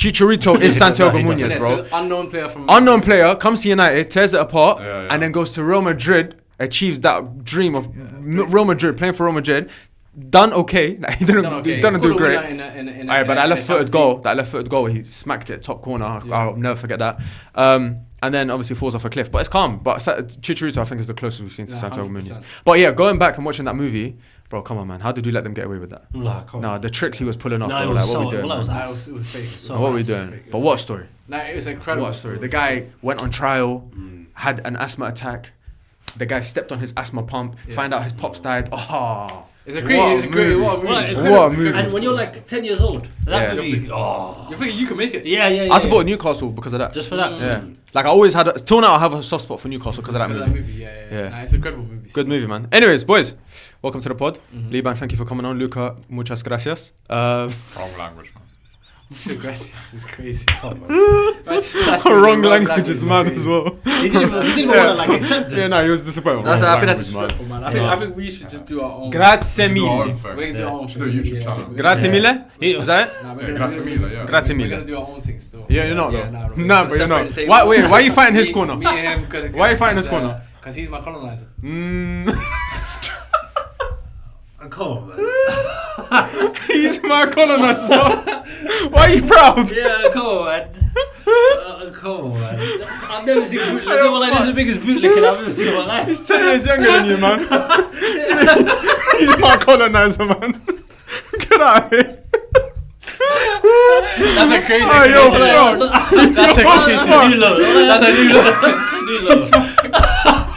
Chicherito is Santiago Muñoz, bro. Unknown player comes to United, tears it apart, and then goes to Real Madrid, achieves that dream of Real Madrid, playing for Real Madrid. Done okay. Like, he didn't do great. Alright, but that left-footed goal, he smacked it top corner. I'll never forget that. And then obviously falls off a cliff. But it's calm. But Chicherito, I think, is the closest we've seen to Santiago Muñoz. But yeah, going back and watching that movie, bro, come on, man. How did you let them get away with that? No, the tricks he was pulling off. Bro, like, what are we doing? It was fake. What are we doing? But what a story. It was incredible. What a story. The guy went on trial, had an asthma attack. The guy stepped on his asthma pump, find out his pops died. Oh. It's a great What a movie. And when you're like 10 years old, that movie, you're thinking you can make it. Yeah. I support Newcastle because of that. Just for that. Yeah. Like I always had, till now I have a soft spot for Newcastle because of that movie. Yeah. Nah, it's an incredible movie. Good movie, man. Anyways, boys, welcome to the pod. Liban, thank you for coming on. Luca, muchas gracias. Wrong language, man. Gracias is crazy. Wrong language is mad as well. He didn't want to like accept it. Yeah, no, he was disappointed. I think that's disrespectful, man. I think we should just do our own. Grazie Do our own mille. thing. We can do our own Should do a YouTube channel. Grazie mille? Is that it? Grazie mille, yeah. Grazie We're mille. gonna do our own thing still. Yeah, you're not though. we're Nah, gonna but you're not. separate the Why table. are you fighting his corner? Me and him. Why are you fighting his corner? Because he's my colonizer. Come on, man. He's my colonizer. Why are you proud? Yeah, come on, man. Come on, man. I've never seen bootleg. Like, this is the biggest bootlicking I've ever seen in my life. He's 10 years younger than you, man. He's my colonizer, man. Get out of here. That's a crazy. Oh, yo, That's a crazy. New low. That's a new low.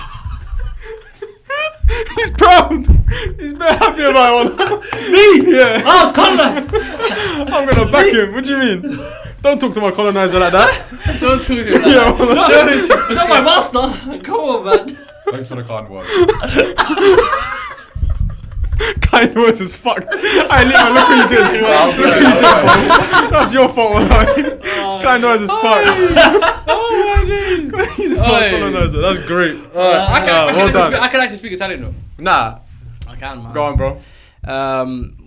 He's proud. He's very happy about it. Me? Yeah. Oh, colonizer. I'm gonna back him. What do you mean? Don't talk to my colonizer like that. Don't talk to him like Yeah, that. Not my master. Come on, man. Thanks for the kind words. Kind words is fucked. I Lima, look what you did. That's your fault. Like. Kind words is fucked. Oh my days. He's my colonizer. That's great. Well done. I can actually speak Italian though. Nah. I can, man. Go on, bro.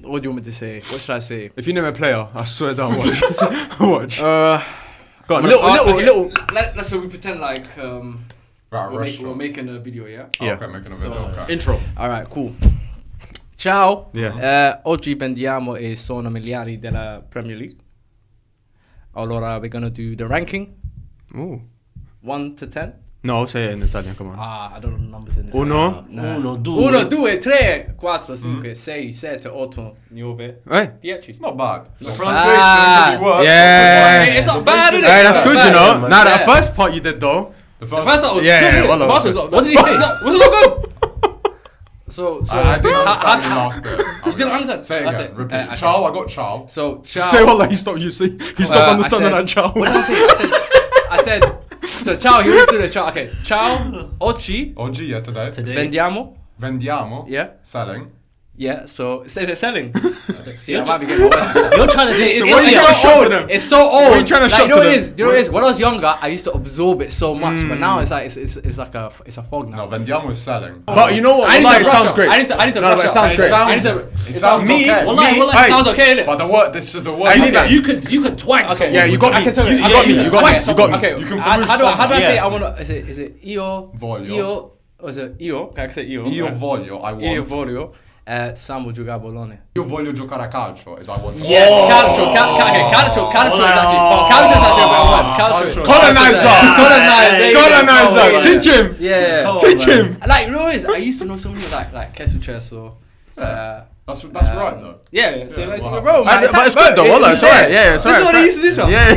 What do you want me to say? What should I say? If you name a player, I swear down. Watch. Go on. Okay. Little. Let's say we pretend like Right, we're making a video, yeah? Yeah. Okay, making a video. Okay. Intro. Alright, cool. Ciao. Yeah. Oggi vendiamo e sono miliardi della Premier League. Allora, we're gonna do the ranking. Ooh. 1 to 10. No, say it in Italian. Come on. I don't know the numbers in it. Uno. Uno, 2, 3, 4, 5, 6, 7, 8, 9, Hey. 10. Not bad. The pronunciation could be worse. Yeah. It's not bad, is it? Hey, that's It's good, not you bad. know. Now, the first part you did, though. The The first one was Yeah, good. well, The first one was- What did he say? Was it not good? So I didn't understand the last bit. You didn't understand? Say it That's again. it. Repeat. Okay. Chow, I got chow. So, ciao. Say what like he stopped you. See, he stopped understanding that child. What did I say? So ciao, he went to the ciao. Okay, ciao, oggi, Oggi, yeah, today. vendiamo. Vendiamo. Yeah. Selling. Yeah, so is it selling? See, I might be getting my word. You're trying to say It's So what are you so trying to show old. to them? It's so old. What are you trying to show you know to what it them? is? You know what it is? When I was younger, I used to absorb it so much, but now it's like it's like a fog now. No, vendiamo is selling. But you know what? I need Wallahi, to it brush sounds up. great. I need to No, brush but it up. sounds great. I need to. It sounds Me- okay. Wallahi, sounds okay, innit? But the word, this is the word. I need that. You could twang Okay, someone. Yeah, you got I me. can tell you. You got me. You got me. You got me. Okay, You can how remove do I some. say Yeah. I wanna? Is it io? Voglio. Io. Was it io? Can I say io? Io voglio, I Io want. voglio. Samo giocare a Bologna. Io voglio giocare a calcio, is I want. Yes, calcio. Calcio is actually a better word. Calcio. Colonizer. Teach him. Yeah. Teach him. Like, you know what it is? I used to know so many like che successo. That's right though. Yeah. So Yeah, let's wow. bro, man. But it's good though. Wallah, it's alright. Yeah, it's This alright. is what I used to do, Sean. Yeah.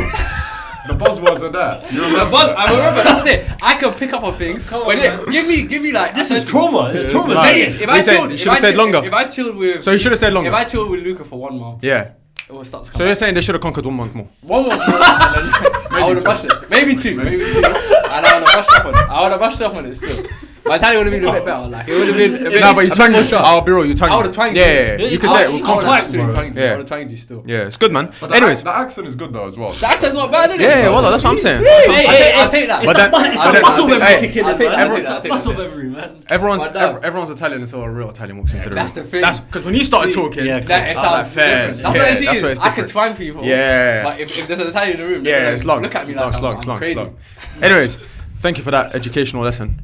The buzzwords are there. You The remember? buzz, I remember. That's it. I can pick up on things. But yeah, give me like This is trauma. Trauma. mad. If I You said- chilled, you should've said longer. If I chilled with, So you should have said longer. if I chilled with Luca for 1 month, Yeah. it will start to So come. you're saying they should have conquered 1 month more. 1 month, more, and then I would have brushed it. Maybe two. And I would have brushed up on it. I would have brushed up on it still. My Italian would have been a bit better. Like it would have been. No, but you twanged it. I'll be real, you twanged it. I would have twanged Yeah, you. you can say it with I would have confidence. absolutely twanged you. Yeah. I would have twanged you still. Yeah, it's good, man. But Anyways. the accent is good though as well. The accent's not bad, is it? Yeah, well, that's what I'm saying. I'll take that. But then- It's but the then- muscle memory hey, kicking in, I'll take man. that, It's I'll the take muscle that. memory, man. Everyone's Italian until a real Italian walks into the room. That's the thing. That's because when you started talking, yeah, That it I was sounds like, fair. different. That's what it That's is. where it's I can different. twang people. Yeah. But if there's an Italian in the room, Yeah, it's long. Look at me It's like long, I'm crazy. Anyways, thank you for that educational lesson,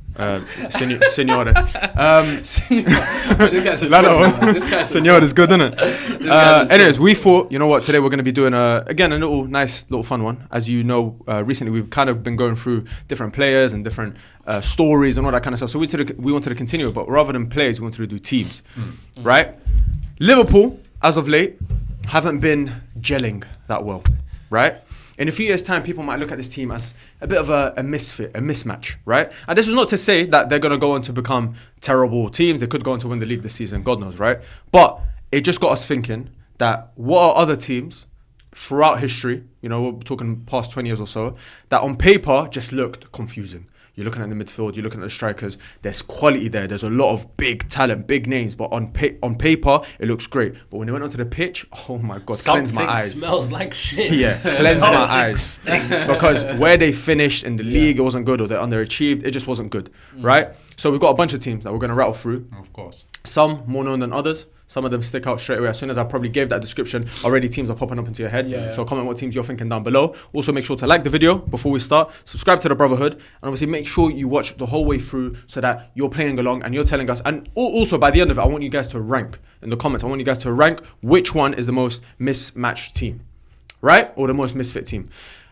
signore. This guy's a Lalo, troll, man. This guy's a signore is good, isn't it? This guy's a Anyways, we thought, you know what, today we're going to be doing again a little fun one. As you know, recently we've kind of been going through different players and different stories and all that kind of stuff. So we wanted to continue, but rather than players, we wanted to do teams, right? Liverpool, as of late, haven't been gelling that well, right? In a few years' time, people might look at this team as a bit of a misfit, a mismatch, right? And this is not to say that they're going to go on to become terrible teams. They could go on to win the league this season, God knows, right? But it just got us thinking that what are other teams throughout history, you know, we're talking past 20 years or so, that on paper just looked confusing. You're looking at the midfield, you're looking at the strikers, there's quality there, there's a lot of big talent, big names, but on paper, it looks great. But when they went onto the pitch, oh my God, cleanse my eyes. Smells like shit. Yeah, cleanse my eyes. Because where they finished in the league, it wasn't good, or they underachieved, it just wasn't good, right? So we've got a bunch of teams that we're going to rattle through. Of course. Some more known than others. Some of them stick out straight away. As soon as I probably gave that description, already teams are popping up into your head. Yeah. So comment what teams you're thinking down below. Also make sure to like the video before we start. Subscribe to the Bruvvahood. And obviously make sure you watch the whole way through so that you're playing along and you're telling us. And also by the end of it, I want you guys to rank in the comments. I want you guys to rank which one is the most mismatched team, right? Or the most misfit team.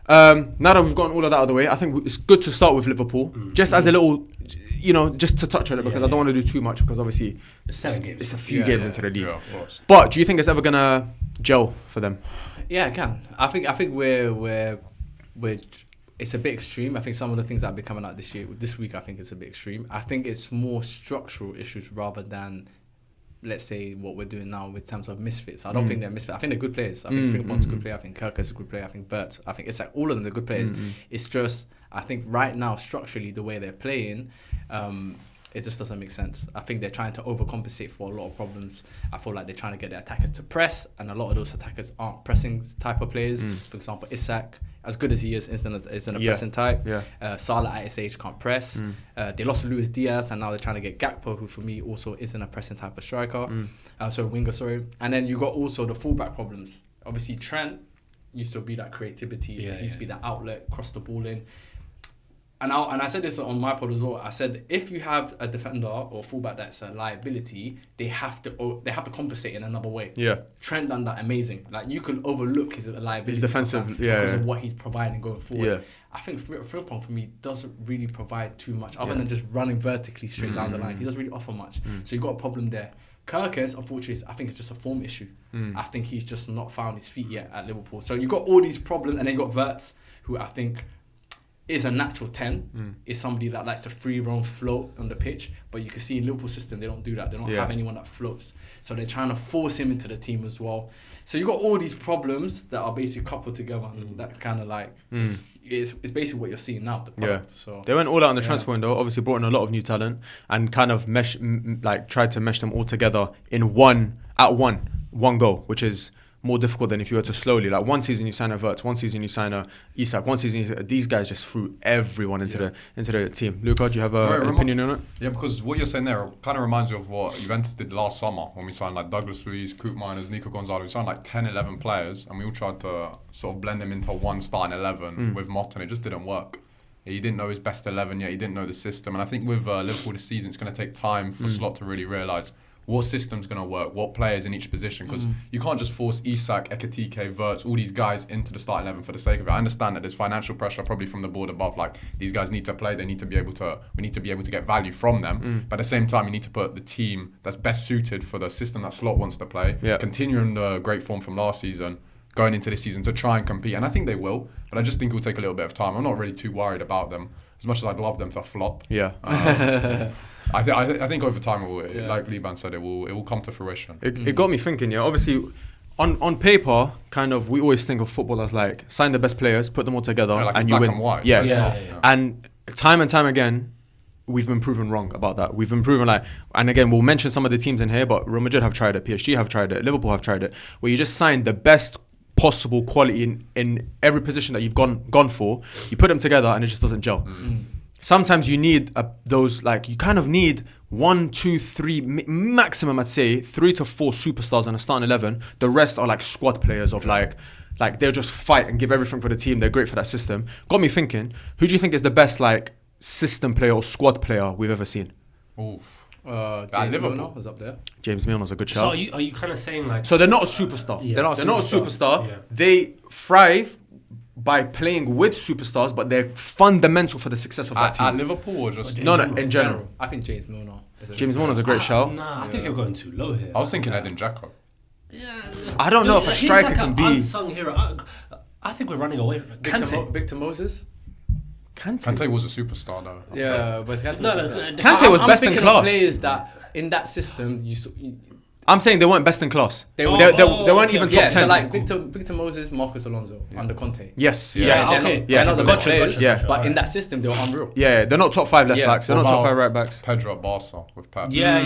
Now that we've gotten all of that out of the way, I think it's good to start with Liverpool. Just as a little, you know, just to touch on it because I don't want to do too much because obviously It's 7 games. it's a few games into the league. Yeah, of course. But do you think it's ever gonna gel for them? Yeah, it can. I think we're it's a bit extreme. I think some of the things that have been coming out this week, I think it's a bit extreme. I think it's more structural issues rather than, let's say, what we're doing now with terms of misfits. I don't think they're misfits. I think they're good players. I think Frimpong's a good player. I think Kirker's a good player. I think Bert. I think it's like all of them are good players. It's just, I think right now, structurally, the way they're playing, it just doesn't make sense. I think they're trying to overcompensate for a lot of problems. I feel like they're trying to get their attackers to press, and a lot of those attackers aren't pressing type of players. For example, Isak, as good as he isn't a pressing type. Salah at his age can't press. They lost Luis Diaz, and now they're trying to get Gakpo, who for me also isn't a pressing type of striker. Winger, sorry. And then you got also the fullback problems. Obviously, Trent used to be that creativity. He used to be that outlet, cross the ball in. And I said this on my pod as well. I said if you have a defender or fullback that's a liability, they have to compensate in another way. Yeah. Trent done that amazing. Like you can overlook his liability. His defensive, sometimes yeah, because yeah. of what he's providing going forward. Yeah. I think Frimpong for me doesn't really provide too much other than just running vertically straight down the line. He doesn't really offer much. So you got a problem there. Kirkers, unfortunately, I think it's just a form issue. I think he's just not found his feet yet at Liverpool. So you got all these problems, and then you got Wirtz, who I think is a natural 10, is somebody that likes to free roam float on the pitch, but you can see in Liverpool system they don't do that. They don't have anyone that floats, so they're trying to force him into the team as well. So you got all these problems that are basically coupled together, and that's kind of like it's basically what you're seeing now. The product. So they went all out on the transfer window. Obviously brought in a lot of new talent and kind of tried to mesh them all together in one go, which is more difficult than if you were to slowly, like one season you sign a Wirtz, one season you sign a Isak, one season these guys just threw everyone into the team. Luca, do you have an opinion on it? Yeah, because what you're saying there kind of reminds me of what Juventus did last summer when we signed like Douglas Luiz, Koopmeiners, Nico Gonzalez. We signed like 10, 11 players and we all tried to sort of blend them into one starting 11 with Mott, and it just didn't work. He didn't know his best 11 yet, he didn't know the system, and I think with Liverpool this season it's going to take time for Slot to really realise what system's going to work, what players in each position, because you can't just force Isak, Ekitike, Wirtz, all these guys into the starting 11 for the sake of it. I understand that there's financial pressure probably from the board above, like these guys need to play, we need to be able to get value from them, but at the same time you need to put the team that's best suited for the system that Slot wants to play, continuing the great form from last season, going into this season to try and compete, and I think they will, but I just think it will take a little bit of time. I'm not really too worried about them, as much as I'd love them to flop. I think over time, like Liban said, it will come to fruition. It got me thinking, obviously, on paper, kind of, we always think of football as like, sign the best players, put them all together, like and you win. And white. And time and time again, we've been proven wrong about that. We've been proven and again, we'll mention some of the teams in here, but Real Madrid have tried it, PSG have tried it, Liverpool have tried it, where you just sign the best possible quality in every position that you've gone for, you put them together and it just doesn't gel. Sometimes you need those, you kind of need 1, 2, 3, maximum I'd say 3 to 4 superstars in a starting 11. The rest are squad players of they'll just fight and give everything for the team. They're great for that system. Got me thinking, who do you think is the best system player or squad player we've ever seen? James Milner was up there. James Milner's a good shout. So are you kind of saying So they're not a superstar. Yeah. They're not a superstar. Yeah. They thrive by playing with superstars, but they're fundamental for the success of that team. At Liverpool or just... No, in general. I think James Milner. James Milner's a great shout. Nah, I think you're going too low here. I was thinking Edin Dzeko. Yeah. I don't know if a striker can be... unsung hero. I think we're running away from it. Victor Moses. Kante was a superstar though. Yeah, but Kante was best in class. Players that in that system I'm saying they weren't best in class. They weren't even top 10. So Victor Moses, Marcus Alonso under Conte. Yes. They're not the best players. Yeah. But in that system, they were unreal. Yeah, they're not top 5 left backs. They're not top 5 right backs. Pedro at Barca with Pep. Yeah.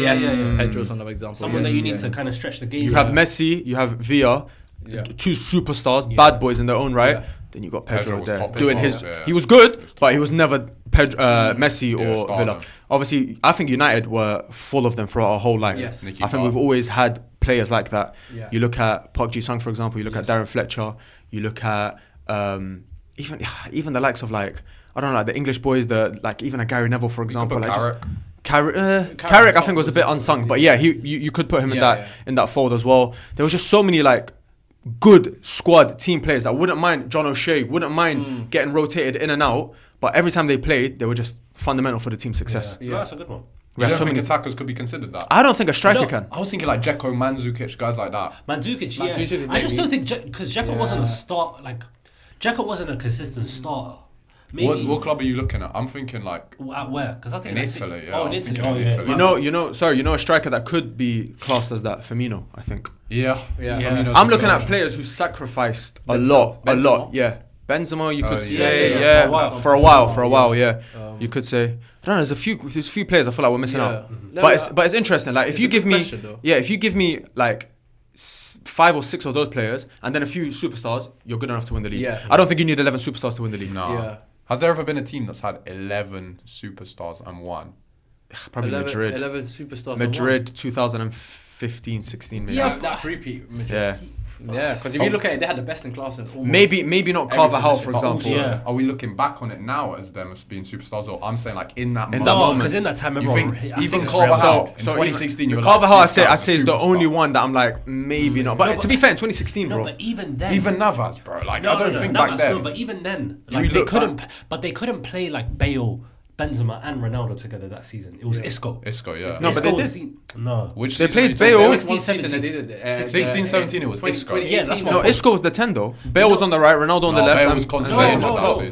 Pedro's another example. Someone that you need to kind of stretch the game. You have Messi, you have Villa, 2 superstars, bad boys in their own right. Yeah. Then you got Pedro was there top doing as his. well. He was good, but he was never Messi or starter. Villa. Obviously, I think United were full of them throughout our whole life. Yes. I think we've always had players like that. Yeah. You look at Park Ji-sung, for example. You look at Darren Fletcher. You look at even the likes of the English boys. Even a Gary Neville, for example. Carrick, I think was a bit unsung, but yeah, you could put him in that fold as well. There was just so many good squad team players that wouldn't mind John O'Shea, wouldn't mind getting rotated in and out, but every time they played, they were just fundamental for the team's success. Yeah, that's a good one. You don't think attackers could be considered that? I don't think a striker can. I was thinking Dzeko, Mandzukic, guys like that. Mandzukic, yeah. I just don't think because Dzeko wasn't a start. Dzeko wasn't a consistent starter. Maybe. What club are you looking at? I'm thinking at where? Because I think in Italy. Yeah, in Italy. Italy. You know a striker that could be classed as that, Firmino, I think. Yeah. I'm looking at players who sacrificed a lot. Yeah. Benzema, you could say, for a while, yeah. You could say, I don't know. There's a few players I feel like we're missing out. But it's interesting. If you give me 5 or 6 of those players and then a few superstars, you're good enough to win the league. Yeah. I don't think you need 11 superstars to win the league. No. Yeah. Has there ever been a team that's had 11 superstars and won? Probably 11 superstars. Madrid 2015, 16 maybe. Yeah, that repeat Madrid. Yeah, because if you look at it, they had the best in class in almost maybe not Carvajal, for example. Are we looking back on it now as them as being superstars, or I'm saying in that moment? No, because in that time, everyone. Even Carvajal in 2016, you were Carvajal, I'd say is the only one that I'm maybe not. But to be fair, in 2016, bro. But even then, even Navas, bro. I don't think back then. No, but even then, they couldn't. But they couldn't play Bale, Benzema and Ronaldo together that season. It was Isco. Yeah. No, but they did. No. Which they played Bale. 16, 17 it was Isco. Yeah, that's no, Isco was the 10 though. Bale was on the right, Ronaldo on the left. Bale was constant.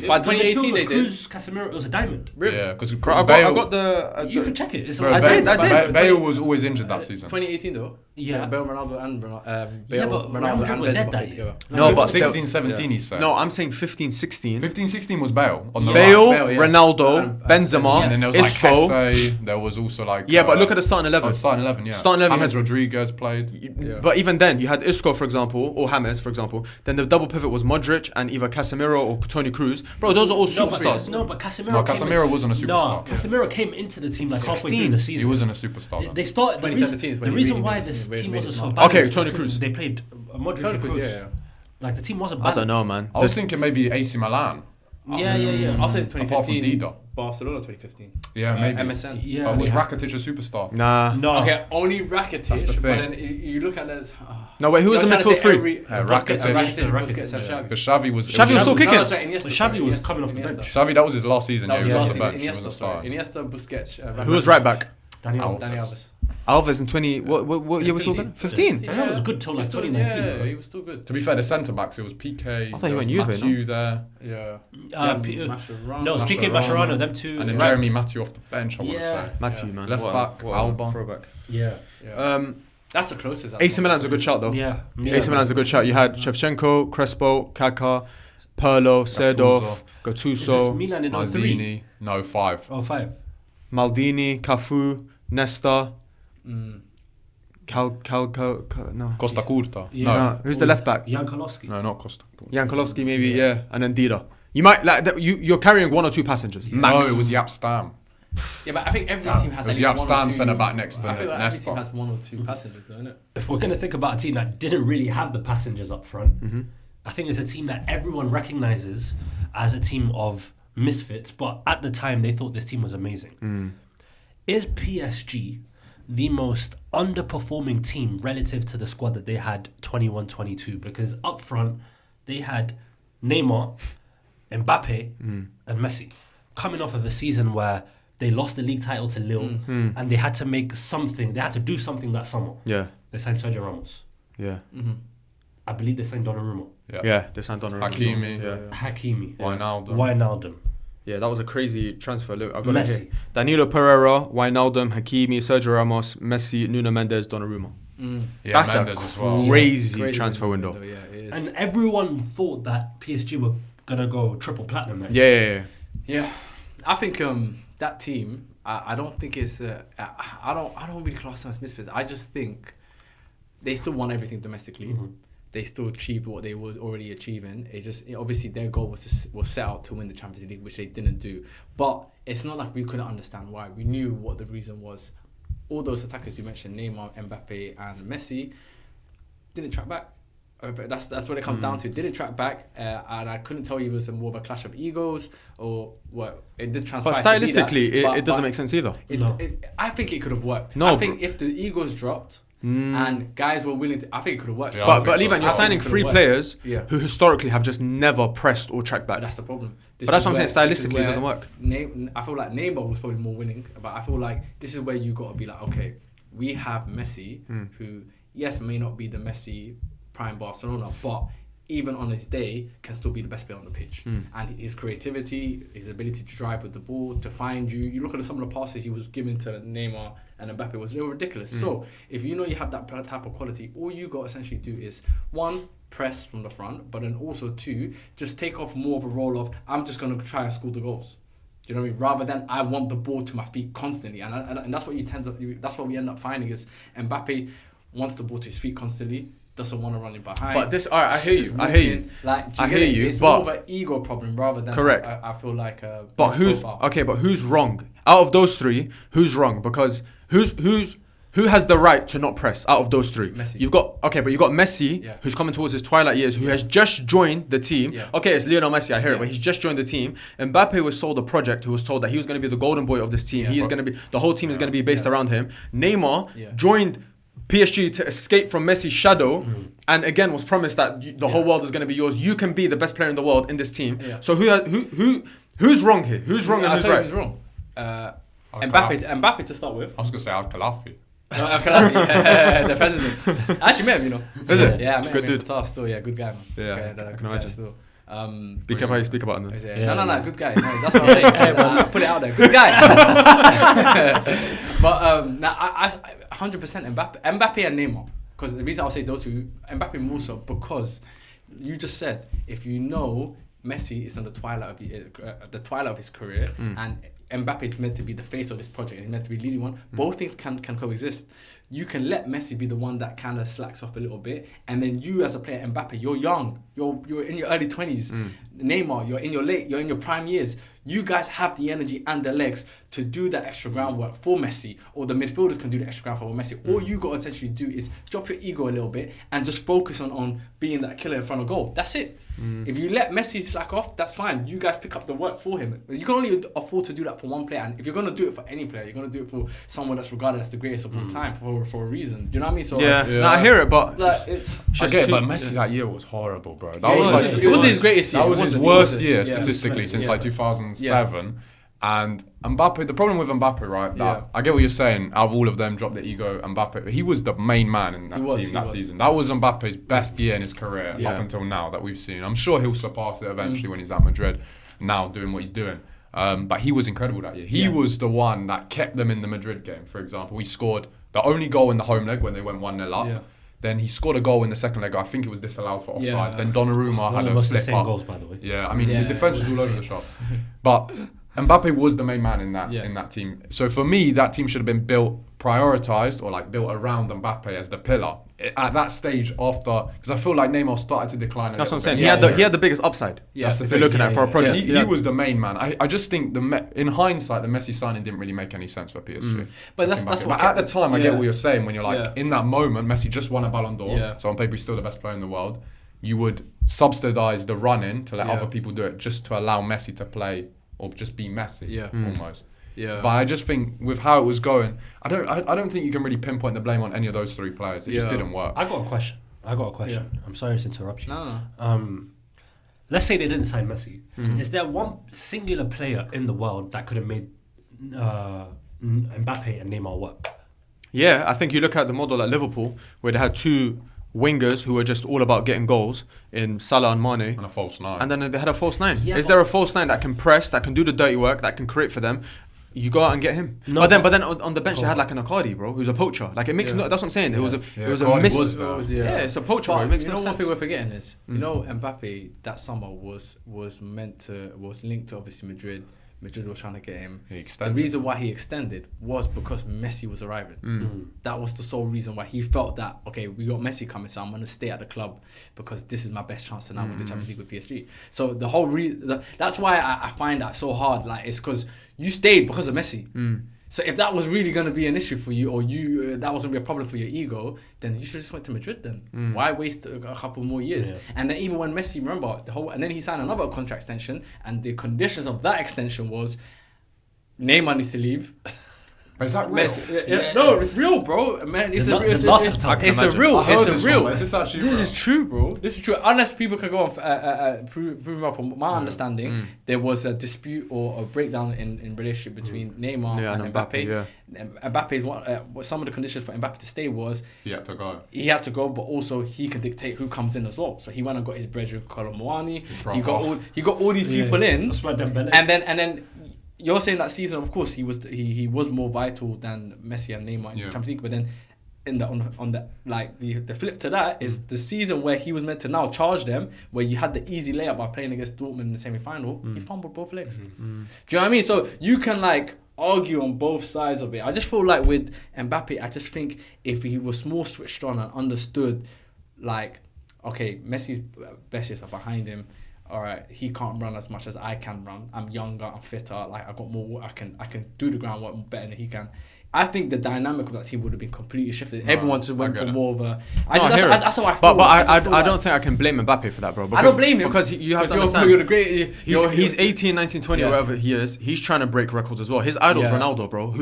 By 2018 they did. Cruz, Casemiro, it was a diamond. Yeah, because I got the... You can check it. I did. Bale was always injured that season. 2018 though. Yeah. Bale, Ronaldo and Ronaldo and Benzema played together. No, but 16, 17 he said. No, I'm saying 15, 16. 15, 16 was Bale on the Bale, right. Ronaldo, Benzema, And then there was Isco. Kesse, there was also but look at the starting 11. Starting 11, yeah. Starting 11. James Rodriguez played. But even then, you had Isco, for example, or James, for example. Then the double pivot was Modric and either Casemiro or Toni Kroos. Bro, those are all superstars. But Casemiro. Casemiro wasn't a superstar. No, Casemiro came into the team halfway through the season. He wasn't a superstar. They started 2017. The reason why this team wasn't so bad. Okay, Toni Kroos. They played Modric and Kroos. The team wasn't bad. I don't know, man. I was thinking maybe AC Milan. Yeah. I'll say 2015. Apart from Dida. Barcelona 2015. Yeah, maybe. MSN. Yeah. But was Rakitic a superstar? Nah. No. Okay, only Rakitic. That's the thing. But then you look at this. No, wait, who was the midfield three? Rakitic, Busquets, and Xavi. Because Xavi was still kicking. No, sorry, Iniesta. Xavi was coming off the bench. Xavi, that was his last season. That was he his was last off the season. bench. Iniesta, Busquets. Who was right back? Dani Alves. Alves in 20... What year were we talking? 15? Daniel was good till 2019. Yeah, he was still good. To be fair, the centre backs, it was PK. I thought he went Juve, Matthew there. Yeah. No, it was PK Mascherano, them two. And then Jeremy Matthew off the bench, I want to say. Matthew, man. Left back, Alba. Throwback. Yeah. That's the closest. AC Milan's a good shout, though. Yeah. AC Milan's a good shout. You had Shevchenko, Crespo, Kaká, Pirlo, Seedorf, Gattuso. Milan in 03. Maldini. No, 5. Oh, 5. Maldini, Cafu, Nesta, no. Costa Curta. Yeah. No. Who's the left back? Jan Karlovsky. No, not Costa. Jankulovski maybe, yeah. And then Dida. You might you're carrying 1 or 2 passengers. Max. No, it was Yap Stam. Yeah, but I think every team has It at was least Yap 1 or Stam 2. centre back next to I feel like every Nesta. team has 1 or 2 passengers, though, innit? If we're going to think about a team that didn't really have the passengers up front, I think it's a team that everyone recognises as a team of misfits, but at the time they thought this team was amazing. Is PSG the most underperforming team relative to the squad that they had 21-22? Because up front they had Neymar, Mbappe and Messi coming off of a season where they lost the league title to Lille and they had to do something that summer. Yeah. They signed Sergio Ramos. Yeah. I believe they signed Donnarumma. Yeah, they signed Donnarumma. Hakimi. Yeah. Hakimi. Wijnaldum. Yeah, that was a crazy transfer. Look, I've got it Messi. here. Danilo Pereira, Wijnaldum, Hakimi, Sergio Ramos, Messi, Nuno Mendes, Donnarumma. Yeah, That's Mendes a as well. crazy transfer window. Yeah, it is. And everyone thought that PSG were going to go triple platinum next. Yeah, I think that team. I don't think it's. I don't really class them as misfits. I just think they still won everything domestically. They still achieved what they were already achieving. It just obviously their goal was set out to win the Champions League, which they didn't do. But it's not like we couldn't understand why. We knew what the reason was. All those attackers you mentioned, Neymar, Mbappe, and Messi, didn't track back. That's what it comes down to. Didn't track back, and I couldn't tell you it was more of a clash of egos or what. It did transpire. But stylistically, it doesn't make sense either. I think it could have worked. No, I think if the egos dropped and guys were willing to, I think it could have worked. Yeah, But Levan, you're signing 3 players Yeah. who historically have just never pressed or tracked back. But that's the problem. But that's what I'm saying. Stylistically, it doesn't work. I feel like Neymar was probably more winning, but I feel like this is where you got to be like, okay, we have Messi, who yes may not be the Messi prime Barcelona, but even on his day can still be the best player on the pitch. And his creativity, his ability to drive with the ball, to find you. You look at some of the passes he was giving to Neymar and Mbappe they were ridiculous. So if you know you have that type of quality, all you got to essentially do is 1, press from the front, but then also 2, just take off more of a role of I'm just going to try and score the goals. Do you know what I mean? Rather than I want the ball to my feet constantly, and that's what that's what we end up finding is Mbappe wants the ball to his feet constantly. Doesn't want to run in behind. But this, alright, I hear you. Like, I hear you. It's but more of an ego problem rather than. Correct. I feel like. But who's okay? But who's wrong out of those 3? Who's wrong? Because who has the right to not press out of those 3? Messi. You've got Messi, who's coming towards his twilight years, who has just joined the team. Yeah. Okay, it's Lionel Messi. I hear it, but he's just joined the team. Mbappe was sold a project. Who was told that he was going to be the golden boy of this team. Yeah. He is going to be the whole team is going to be based around him. Neymar joined PSG to escape from Messi's shadow, and again was promised that the whole world is going to be yours. You can be the best player in the world in this team. Yeah. So who's wrong here? Who's wrong and who's right? Who's wrong? Mbappe to start with. I was going to say Al-Khalafi. The president. I actually met him, you know. Is it? Yeah, I met good him in dude. Qatar still. Yeah, good guy, man. Yeah, good I can guy imagine. still. Be careful how you speak about him. No, good guy. No, that's what I'm saying. Hey, bro, put it out there. Good guy. But I 100% Mbappe and Neymar. Because the reason I'll say those 2, Mbappe more so, because you just said if you know Messi is on the twilight of his career, and Mbappe is meant to be the face of this project and he's meant to be leading one. Both things can coexist. You can let Messi be the one that kind of slacks off a little bit, and then you as a player, Mbappe, you're young, you're in your early 20s. Neymar, you're in your prime years. You guys have the energy and the legs to do that extra groundwork for Messi, or the midfielders can do the extra groundwork for Messi. All you got to essentially do is drop your ego a little bit and just focus on being that killer in front of goal. That's it. If you let Messi slack off, that's fine. You guys pick up the work for him. You can only afford to do that for one player, and if you're going to do it for any player, you're going to do it for someone that's regarded as the greatest of all time for a reason. Do you know what I mean? So No, I hear it, but like, it's I get it, but Messi that year was horrible, bro. That it was his greatest year. That was his worst year Yeah. statistically since like 2007. And Mbappe, the problem with Mbappe, right? That I get what you're saying. Out of all of them, drop the ego. Mbappe, he was the main man in that team that season. That was Mbappe's best year in his career up until now that we've seen. I'm sure he'll surpass it eventually when he's at Madrid, now doing what he's doing. But he was incredible that year. He was the one that kept them in the Madrid game. For example, he scored the only goal in the home leg when they went 1-0 up. Yeah. Then he scored a goal in the second leg. I think it was disallowed for offside. Then Donnarumma had a slip the same up. goals, by the way. Yeah, I mean the defense was all over the shop. But Mbappe was the main man in that team. So for me, that team should have been prioritized or like built around Mbappe as the pillar at that stage after, because I feel like Neymar started to decline. That's what I'm saying. He had the biggest upside. Yeah, that's if you're looking at it for a project. He was the main man. I just think in hindsight, the Messi signing didn't really make any sense for PSG. But that's what. But at the time, I get what you're saying when you're like in that moment, Messi just won a Ballon d'Or, so on paper he's still the best player in the world. You would subsidize the run-in to let other people do it, just to allow Messi to play or just be Messi, almost. Yeah. But I just think with how it was going, I don't think you can really pinpoint the blame on any of those three players. It just didn't work. I got a question. Yeah. I'm sorry to interrupt you. No. Let's say they didn't sign Messi. Is there one singular player in the world that could have made Mbappe and Neymar work? Yeah, I think you look at the model at Liverpool, where they had two wingers who were just all about getting goals in Salah and Mane. And a false nine. And then they had a false nine. Yeah, Is there a false nine that can press, that can do the dirty work, that can create for them? You go out and get him. No, but then on the bench they had like an Akadi, bro, who's a poacher. Like it makes that's what I'm saying. It was a it's a poacher. Bro. It makes no sense. One thing we're forgetting is Mbappe that summer was linked to obviously Madrid. Madrid was trying to get him. The reason why he extended was because Messi was arriving. That was the sole reason why he felt that, okay, we got Messi coming, so I'm going to stay at the club because this is my best chance to now win the Champions League with PSG. So the whole that's why I find that so hard. Like, it's because you stayed because of Messi. So if that was really going to be an issue for you, or that was going to be a problem for your ego, then you should have just went to Madrid then. Why waste a couple more years? Yeah. And then even when Messi, remember, and then he signed another contract extension, and the conditions of that extension was Neymar needs to leave. Is that real? Messi, no, it's real, bro. Man, it's real. This is true, bro. This is true. Unless people can go on prove me wrong. From my understanding, there was a dispute or a breakdown in relationship between Neymar and Mbappe. Mbappe's some of the conditions for Mbappe to stay was he had to go, but also he can dictate who comes in as well. So he went and got his brethren Colomboani. He got all these people in, and then. You're saying that season, of course, he was more vital than Messi and Neymar in the Champions League. But then, the flip to that is the season where he was meant to now charge them, where you had the easy layup by playing against Dortmund in the semi-final. He fumbled both legs. Do you know what I mean? So you can argue on both sides of it. I just feel like with Mbappe, I just think if he was more switched on and understood, okay, Messi's best years are behind him. All right, he can't run as much as I can run. I'm younger, I'm fitter. I've got more. I can do the groundwork better than he can. I think the dynamic of that team would have been completely shifted. Everyone just went for more of a. That's how I feel. But I don't think I can blame Mbappe for that, bro. I don't blame him because you have to understand. He's 18, 19, 20, whatever he is. He's trying to break records as well. His idol's Ronaldo, bro.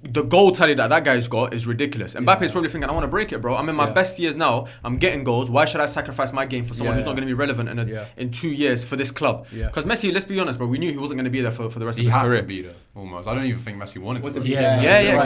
The goal tally that guy's got is ridiculous. Mbappe's probably thinking, I want to break it, bro. I'm in my best years now. I'm getting goals. Why should I sacrifice my game for someone who's not going to be relevant in 2 years for this club? Because Messi, let's be honest, bro, we knew he wasn't going to be there for the rest of his career. He had to be there, almost. I don't even think Messi wanted to be there.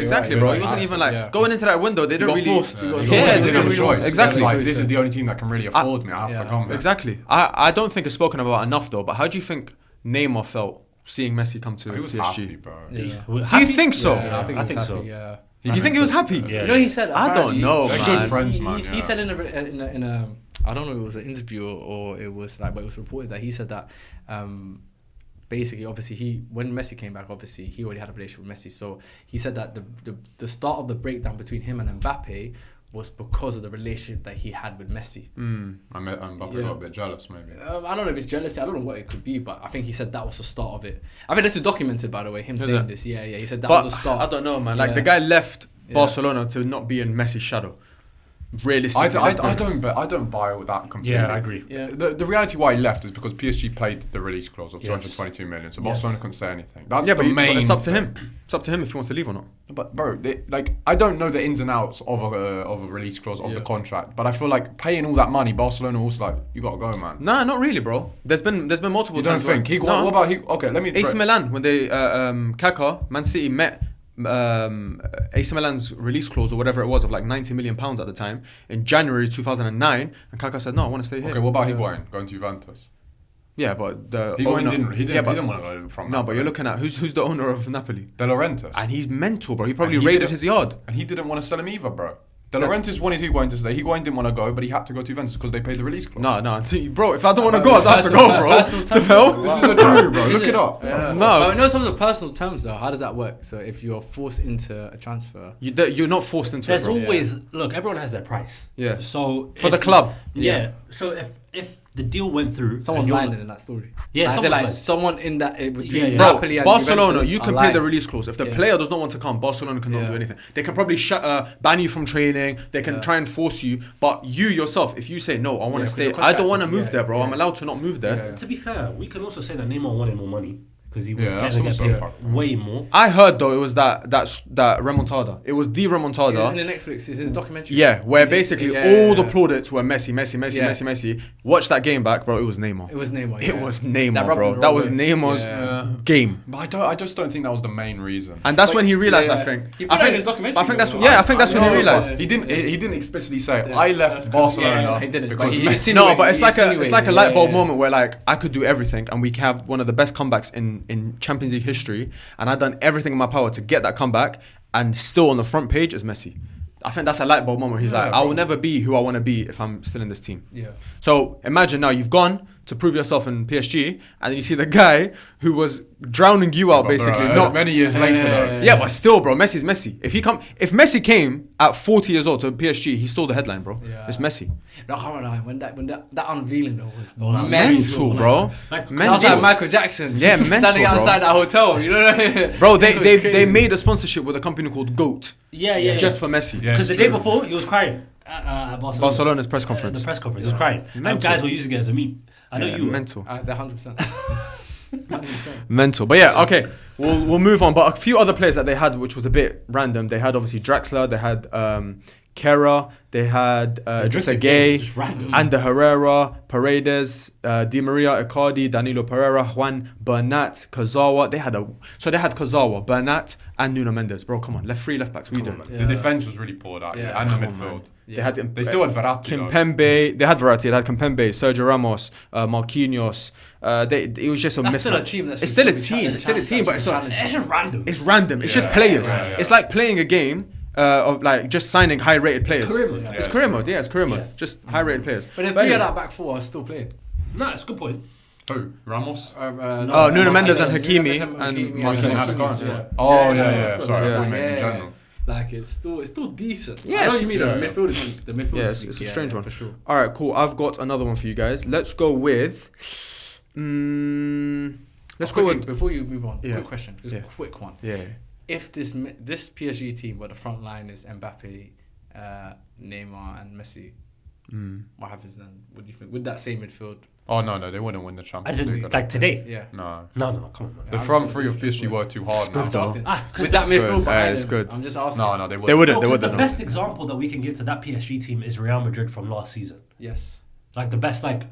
Exactly, bro. He wasn't even going into that window. They didn't really... They didn't have a choice. Exactly. This is the only team that can really afford me. I have to come here. Exactly. I don't think it's spoken about enough, though, but how do you think Neymar felt seeing Messi come to PSG? He was happy, bro. Do you think so? Yeah, I think so. Yeah. You think he was happy? Yeah. He said. I don't know, man. They're good friends, man. He said in a I don't know if it was an interview or it was but it was reported that he said that basically, obviously, when Messi came back, obviously he already had a relationship with Messi. So he said that the start of the breakdown between him and Mbappe was because of the relationship that he had with Messi. Mbappe got a bit jealous, maybe. I don't know if it's jealousy. I don't know what it could be, but I think he said that was the start of it. I think this is documented, by the way, him saying this. Yeah. He said that was the start. I don't know, man. The guy left Barcelona to not be in Messi's shadow. Realistically, I don't buy all that completely. Yeah, I agree. Yeah. The reality why he left is because PSG paid the release clause of 222 million, so Barcelona couldn't say anything. That's the main. It's up to him. It's up to him if he wants to leave or not. But bro, I don't know the ins and outs of a release clause of the contract, but I feel like paying all that money, Barcelona also you gotta go, man. Nah, not really, bro. There's been multiple times. You don't think what about he? Okay, let me. AC Milan when they Kaká, Man City met. AC Milan's release clause or whatever it was of £90 million at the time in January 2009, and Kaká said no, I want to stay here. Okay, what about Higuain going to Juventus? Yeah, but the Higuain didn't want to go from. No, but you're looking at who's the owner of Napoli? De Laurentiis, and he's mental, bro. He probably raided his yard, and he didn't want to sell him either, bro. De Laurentiis wanted Higuain to stay. Higuain didn't want to go, but he had to go to Juventus because they paid the release clause. No, bro. If I don't want to go, I don't have to go, bro. The hell? This is a true, bro. Look it up. Yeah. No. But in terms of personal terms, though, how does that work? So if you're forced into a transfer, You're not forced into There's it, bro. always look. Everyone has their price. Yeah. So For the club. Yeah. So if the deal went through, someone's and you're- landed in that story. Yeah, Like, someone's someone in that between Yeah. Bro, Napoli and Barcelona, Juventus you can are pay the lying. release clause. If the Yeah. player does not want to come, Barcelona cannot Yeah. do anything. They can probably ban you from training. They can try and force you. But you yourself, if you say, no, I want Yeah, to 'cause stay, your I don't want to contract- move there, bro. yeah. I'm allowed to not move there. Yeah. To be fair, we can also say that Neymar wanted more money because he was Yeah, that's going to also get a paid fact. way more. I heard, though, it was that remontada. It was the It's remontada. in the Netflix. It's in a documentary. Yeah, where basically Yeah, all the yeah. plaudits were Messi. Yeah. Messi. Watch that game back, bro. It was Neymar. It was Neymar. It yeah. was That Neymar, rubbed bro. him the That wrong was way. Neym's Yeah. game. But I just don't think that was the main reason. And that's when he realized, Yeah. I think. He put I that in think, his documentary, but I think that's though. I think that's when he No, realized. but he didn't explicitly say Yeah. I left Barcelona Yeah, he didn't. because But he Messi. insinuated- No, but it's like a Yeah, light bulb yeah. moment where like I could do everything and we can have one of the best comebacks in Champions League history, and I've done everything in my power to get that comeback, and still on the front page is Messi. I think that's a light bulb moment where he's Yeah, like, I will bro. never be who I want to be if I'm still in this team. Yeah. So imagine now you've gone to prove yourself in PSG, and then you see the guy who was drowning you out, basically. Not many years later though. yeah, but still, bro, Messi's Messi. If Messi came at 40 years old to PSG, he's still the headline, bro. Yeah. It's Messi. No, come on, when that unveiling though was that was Mental, bro. Like, Mental. outside Michael Jackson. Yeah, mental, standing bro. outside that hotel. You know what I mean? Bro, It was they crazy. made a sponsorship with a company called GOAT Yeah. just for Messi. Yeah. Because the it's day true. before he was crying at Barcelona. Barcelona's press The conference. press conference, he was crying. And Mental. guys were using it as a meme. I know Yeah, you were. mental. They're 100%. 100%. Mental. But yeah, okay. We'll move on. But a few other players that they had, which was a bit random. They had obviously Draxler. They had Kera. They had Just a Gay, game, just random. Ander Herrera, Paredes, Di Maria, Icardi, Danilo Pereira, Juan Bernat, Kazawa. They had Kazawa, Bernat, and Nuno Mendes. Bro, come on. Left backs. We did. Yeah. The defense was really poor that year, Yeah. and the Come on, midfield. man. Yeah. They had They still had Verratti. though. Kimpembe. They had Verratti. They had Kimpembe, Sergio Ramos, Marquinhos. It was just a That's mismatch. still a team. It's still a team. It's still a team, but it's not. It's just random. It's random. It's just Yeah, players. yeah. It's like playing a game of like just signing high-rated players. career mode. Yeah, It's it's career mode. Yeah, it's career mode. Yeah. Just high-rated players. But if But three of anyways, that back four are still playing. Nah, it's a good point. Who? Ramos? Nuno Mendes and Hakimi and Oh, Marquinhos. so they had a Marquinhos, card. yeah. Oh, Yeah, yeah. that's Sorry, I good. thought you meant in Yeah. general. Like it's still decent. Yeah, I know it's- what you mean. yeah, The yeah. midfield is the midfield. Yeah, is it's weak. a Yeah, strange yeah, one. for sure. All right, cool. I've got another one for you guys. Let's go with. Let's go with. Before you move on. Yeah. Quick question. Just Yeah. a quick one. Yeah. If this PSG team, where the front line is Mbappe, Neymar, and Messi, what happens then? What do you think? With that same midfield, Oh, no, they wouldn't win the As Champions in, League. like today. yeah. No. No, come on, man. The I'm front just- three of PSG were too hard good now. though. Asking. Ah, 'cause With that that's midfield good. behind It's them, good. I'm just asking. No, they They wouldn't. wouldn't. No, 'cause They the best example that we can give to that PSG team is Real Madrid from last season. Yes. Like the best, like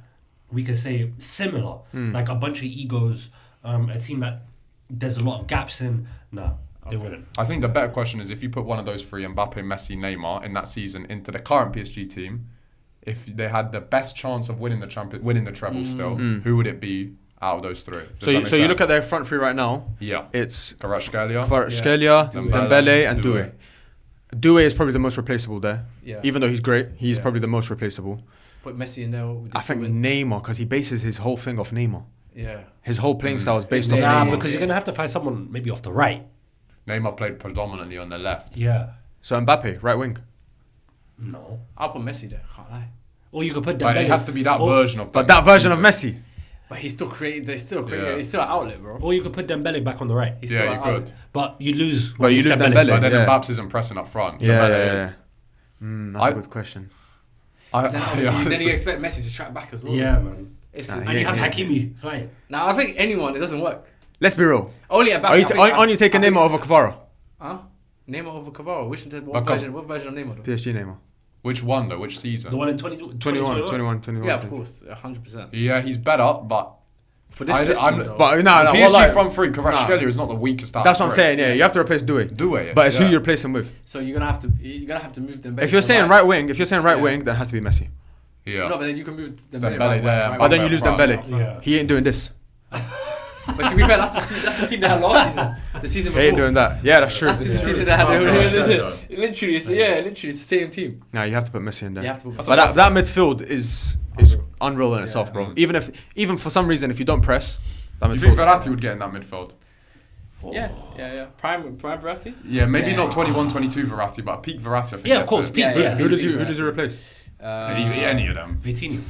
we could say similar, like a bunch of egos, a team that there's a lot of gaps in. No, they wouldn't. I think the better question is if you put one of those three, Mbappe, Messi, Neymar, in that season into the current PSG team, if they had the best chance of winning the treble still, who would it be out of those three? Does So that you make look at sense? their front three right now. Yeah. It's Kvaratskhelia. Kvaratskhelia, Yeah. Dembele, and Doué. Doué. Doué is probably the most replaceable there. Yeah. Even though he's great, he's Yeah. probably the most replaceable. Put Messi in there. would they I still think win? Neymar, because he bases his whole thing off Neymar. Yeah. His whole playing style is based off Nah, Neymar. because you're gonna have to find someone maybe off the right. Neymar played predominantly on the left. Yeah. So Mbappe, right wing. No. I'll put Messi there. Can't lie. Or you could put But Dembele. it has to be that version of But them that version of season. Messi. But he's still creating. They still create. Yeah. He's still an outlet, bro. Or you could put Dembele back on the right. He's still Yeah, an you could. outlet. But you lose. But you when lose Dembele's Dembele. right. But then Yeah. Mbappe isn't pressing up front. Yeah, Dembele yeah, is. yeah. That's I- a good question. Then obviously, then you expect Messi to track back as well. Yeah, man. It's, Nah, And you have yeah. Hakimi flying. now I think anyone it doesn't work. Let's be real. Only Mbappe. Are you taking Neymar over Kvara? Huh? Neymar over Cavaro. What But version? What version of Neymar? Though? PSG Neymar. Which one though? Which season? The one in 21. Yeah, of course, 100%. Yeah, he's better, but For this system, though. But no, the well, PSG like, front three, Kvaratskhelia is not the weakest out. that's of what I'm three. saying. Yeah, you have to replace Doué. Doué, But it's who yeah. you replace him with. So you're gonna have to move them. If you're saying right wing, Yeah. wing, then it has to be Messi. Yeah. No, but then you can move Dembele Dembele right there, right But then you back lose front. Dembele. Yeah. He ain't doing this. But to be fair, that's the team they had last season. The season before. They ain't doing that. Yeah, that's true. That's the season they had. Literally, it's the same team. Nah, you have to put Messi in there. You have to put But that midfield is unreal in itself, bro. Even for some reason, if you don't press, that midfield. You think Verratti would get in that midfield? Yeah. Prime Verratti? Yeah, maybe not 21, 22 Verratti, but peak Verratti, I think. Yeah, of course, peak. Who does you replace? Any of them. Vitinho.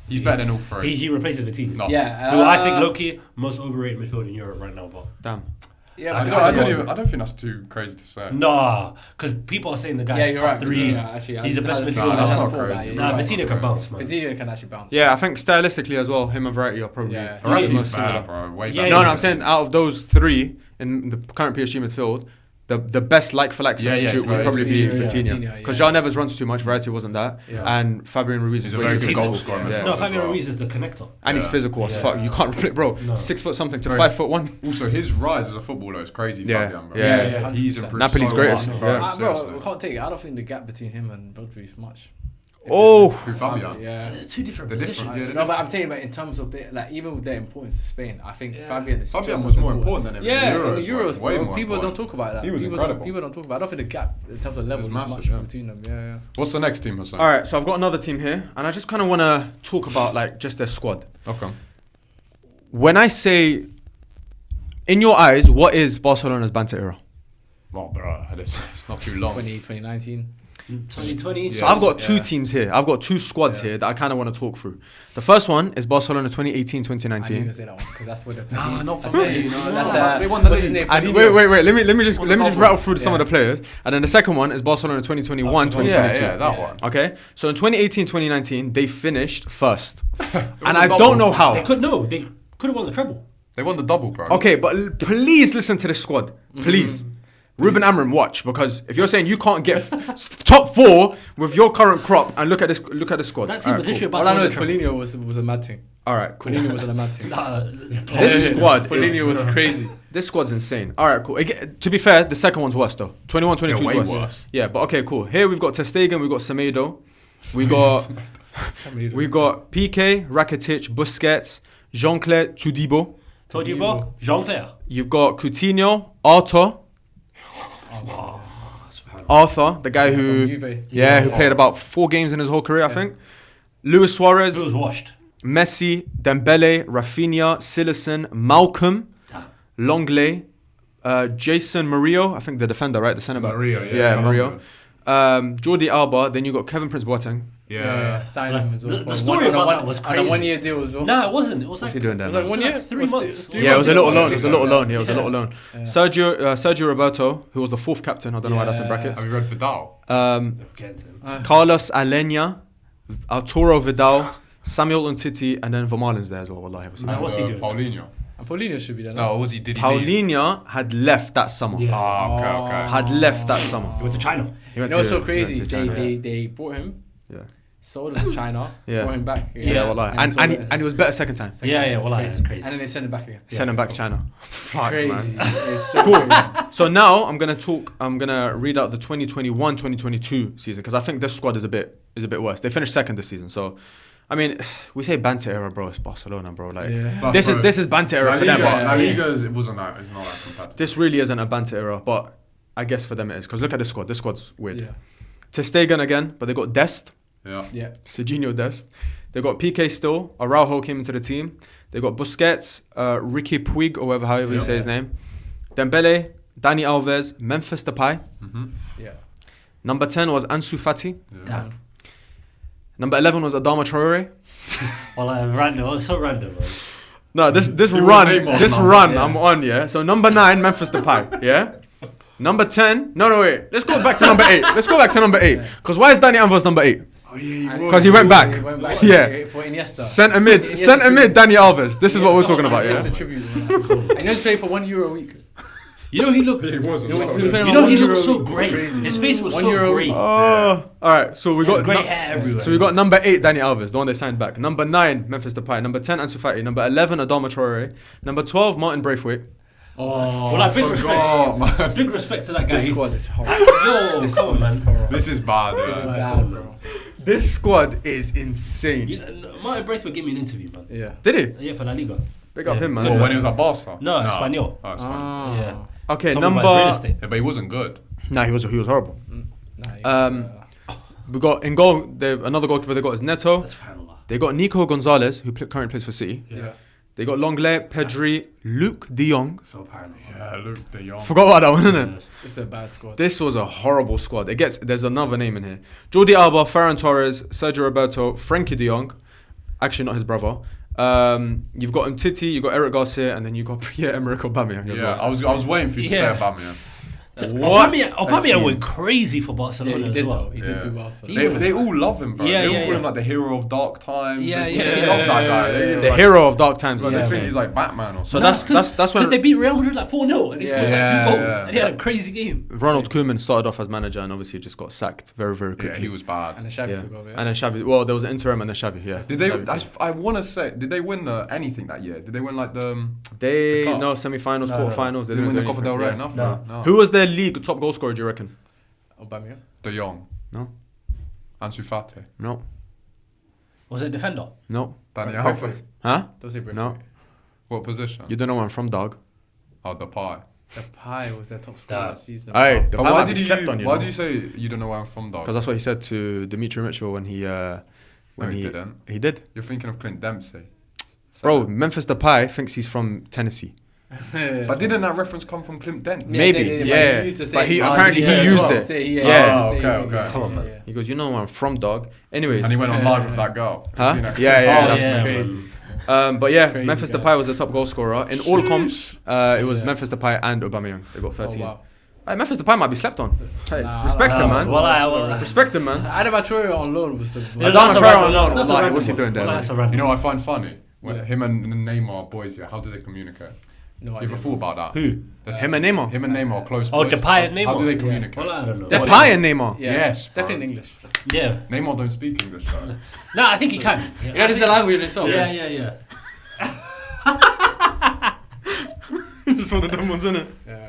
He's better than all three. He replaces Vitinho. No. Yeah. Who I think low-key most overrated midfield in Europe right now, but Damn. Yeah, I don't think that's too crazy to say. nah, because people are saying the guy's top 3. He's the best midfielder. That's not crazy. Vitinho can bounce, man. Vitinho can actually bounce. Yeah, I think stylistically as well, him and Verratti are probably Verratti's most bad, similar. bro. Way Yeah, better. No, I'm saying out of those three in the current PSG midfield, the best like-for-like substitute would probably be Vitinho. Because João Neves runs too much, Verratti wasn't that. Yeah. And Fabian Ruiz is a way very too good goal physical. scorer. Yeah. No, Fabian Ruiz is the connector. And he's physical as fuck. You can't replace, bro. No. 6 foot something to Very- 5'1". Also, his rise as a footballer is crazy. Yeah. Fabian, bro. Yeah. He's 100%. improved Napoli's so greatest, much, yeah. Bro, seriously. we can't take it. I don't think the gap between him and Bruvvas is much. Oh. Who, Fabian? Yeah. They're two different They're positions. different, No, but I'm telling you, in terms of even with their importance to Spain, I think Fabian is Fabian just was as more important than him. Yeah, in in the Euros, way bro. more People don't important. talk about that. He was people incredible. People don't talk about it. I don't think the gap in terms of level is massive, much yeah. between them. Yeah. What's the next team, Hassan? All right, so I've got another team here, and I just kind of want to talk about like just their squad. Okay. When I say, in your eyes, what is Barcelona's Banter era? Well, bro, it's not too long. 2019. 2020. So I've got two teams here. I've got two squads here that I kind of want to talk through. The first one is Barcelona 2018-2019. I knew you were gonna say that one because that's what the. not that's for me. me. That's, That's they won the what's his league. name? And Paulinho. wait. Let me just rattle through some of Yeah. the players. And then the second one is Barcelona 2021-2022. Yeah, that one. Okay, so in 2018-2019 they finished first, and I double. don't know how. They could have won the treble. They won the double, bro. Okay, but please listen to this squad, please. Ruben Amorim, watch, because if you're saying you can't get top 4 with your current crop, and look at the squad. That team was literally about All to I know win is the treble. Paulinho was a mad thing. All right, cool. Paulinho was a mad thing. This squad Paulinho was crazy. This squad's insane. All right, cool. To be fair, the second one's worse though. 21-22 Yeah, way is worse. worse. Yeah, but okay, cool. Here we've got Ter Stegen, we've got Semedo, we got PK, Rakitic, Busquets, Jean-Claire Todibo. Told you, bro. Jean-Claire. You've got Coutinho, Arthur, the guy who Juve. who played about 4 games in his whole career, I think. Luis Suarez, It was washed. Messi, Dembele, Rafinha, Silerson, Malcolm, Longley, Jason Murillo, I think the defender, right? The centre back. Murillo, Yeah, Murillo. Jordi Alba, then you got Kevin Prince Boateng. Yeah. Sign him as well. The story about that was On crazy. a 1-year deal as well. Nah, it wasn't. It was What's like he doing there? It was like man? 1 year? 3 months. Yeah, it was a little loan. It was a little Yeah. loan. Yeah, it was a little loan. Sergio Roberto, who was the 4th captain. I don't know why that's in brackets. Have you read Vidal? Get him. Carlos Alenia, Arturo Vidal, Samuel Umtiti, and then Vermaelen's there as well. Wallahi, what's he Nah, doing? what's he doing? Paulinho. And Paulinho should be there. No, was he? Did he leave? Paulinho had left that summer. Yeah. Ah, okay. Had left that summer. He went to China. He You went know what's so he crazy? went to China. They bought him, Yeah. sold him to China, Yeah. brought him back. Yeah, wallahi. And he was better second time. Yeah, well, that's crazy. And then they sent him back again. Send him back to China. Fuck, Crazy. man. It's so crazy. So now I'm gonna read out the 2021-2022 season because I think this squad is a bit worse. They finished second this season, so I mean, we say Banter era, bro. It's Barcelona, bro. Like Yeah. this is Banter era for them. But La Liga it wasn't that. It's not that competitive. this really isn't a Banter era, but I guess for them it is because look at this squad. This squad's weird. Yeah. Ter Stegen again, but they got Dest, Yeah. Yeah. Serginho Dest. They got PK still. Araujo came into the team. They got Busquets, Ricky Puig, or however you say his name. Dembele, Dani Alves, Memphis Depay. Yeah. Number 10 was Ansu Fati. Damn. Number 11 was Adama Traore. Well, random. It was so random, bro. No, this You run, were Neymar this now. run, I'm on, yeah. So number 9, Memphis Depay, yeah. Number 10, no, wait. Let's go back to number 8. Because why is Dani Alves number 8? Oh yeah. Because he went back. Yeah. For Iniesta. Centre mid, Dani Alves. This is what we're talking about, Iniesta yeah. tribute. And he was playing for €1 a week. You know he looked. He wasn't. He was no. playing You know on he €1 looked a so week. It's great. crazy. His face was €1 so a great. week. Oh, all right. So we got Great hair everywhere. So we got number 8, Dani Alves, the one they signed back. Number 9, Memphis Depay. Number 10, Ansu Fati. Number 11, Adama Traore. Number 12, Martin Braithwaite. Oh, Well, like, big forgot, man. Big respect to that guy. This squad is horrible. Yo, come on, man. This is bad. This is Yeah. bad, bro. This squad is insane. Martin Braithwaite gave me an interview, man. Yeah. Did he? Yeah, for La Liga. Big up him, man. Well, when he was at Barca? No, Espanyol. Oh, Espanyol. Yeah. Okay, Talking about real number. estate. Yeah, but he wasn't good. Nah, he was horrible. Nah, We got in goal. Another goalkeeper they got is Neto. Subhanallah. They got Nico Gonzalez, who currently plays for City. yeah. They got Longley, Pedri, Luke De Jong. So paranoid. Yeah, Luke De Jong. Forgot about that one, isn't it? It's a bad squad. This was a horrible squad. There's another name in here: Jordi Alba, Ferran Torres, Sergio Roberto, Frankie De Jong. Actually, not his brother. You've got Umtiti, you've got Eric Garcia, and then you got Pierre-Emerick Aubameyang as Yeah, well. I was waiting for you to Yeah. say Aubameyang. What? Aubameyang went crazy for Barcelona Yeah, he as did well. though. He did do well for He- them. They all love him, bro. Yeah, They all yeah, call him yeah. like the hero of dark times. Yeah, They yeah, love yeah, that yeah, guy. yeah, They yeah. The like- hero of dark times. Like, Yeah. they think he's like Batman or So something. that's Because when they beat Real Madrid like 4-0 and he scored like Yeah, 2 goals. yeah. And he had a crazy game. Ronald Koeman started off as manager and obviously just got sacked very, very Yeah, quickly. he was bad. And then Xavi Yeah. took over. And then Xavi. Well, there was an interim and then Xavi. Yeah. Did they? Xavi. I want to say, did they win anything that year? Did they win like the? They the cup? no semi-finals, No, quarterfinals. Did they win do the Copa del anything. Rey? Yeah. No. No. Who was their league top goal scorer? Do you reckon? Aubameyang. De Jong. No. Ansu Fati. No. Was it defender? No. Danny Right, Alves. Huh? Don't say Brentford. No. What position? You don't know where I'm from, dog. Oh, Depay. The Pie was their top scorer that season. Hey, the But man why might did be slept on, why know. do you say you don't know where I'm from, dog? Because that's what he said to Dimitri Mitchell when he No, he didn't. he did. You're thinking of Clint Dempsey. Bro, Memphis Depay thinks he's from Tennessee. But didn't that reference come from Clint Dempsey? Maybe, but yeah. he used to say But he it. apparently did he he say used as it. Say, Yeah. Oh, okay. Come on, man. He goes, you know where I'm from, dog. Anyways, And he went on live with that girl. Have you huh? seen that? Yeah, yeah, Oh, that's yeah, crazy. man. But yeah, Crazy Memphis guy. Depay was the top goal scorer in all comps. It was Yeah. Memphis Depay and Aubameyang. They got Oh, 13. wow. Hey, Memphis Depay might be slept on. Hey, Nah, respect him, man. Well, Respect him, man. Adama Traore on loan was the. Yeah, Adama that's a Traore random- on loan. that's a Wallahi, random what's he one. doing there? Well, that's a You random know one. what I find funny? When Yeah. him and Neymar are boys, yeah, how do they communicate? No You idea. ever thought about that? Who? That's Him and Neymar. Him and Neymar are close Oh, boys. Depay and How do Neymar? they Yeah. communicate? Well, I don't know. Depay and Neymar. Yeah, Yes, bro. definitely in English. Yeah. Neymar don't speak English though. No, I think he can. You know, this is a language in itself. Yeah, yeah, yeah. Just one of them ones, innit? Yeah.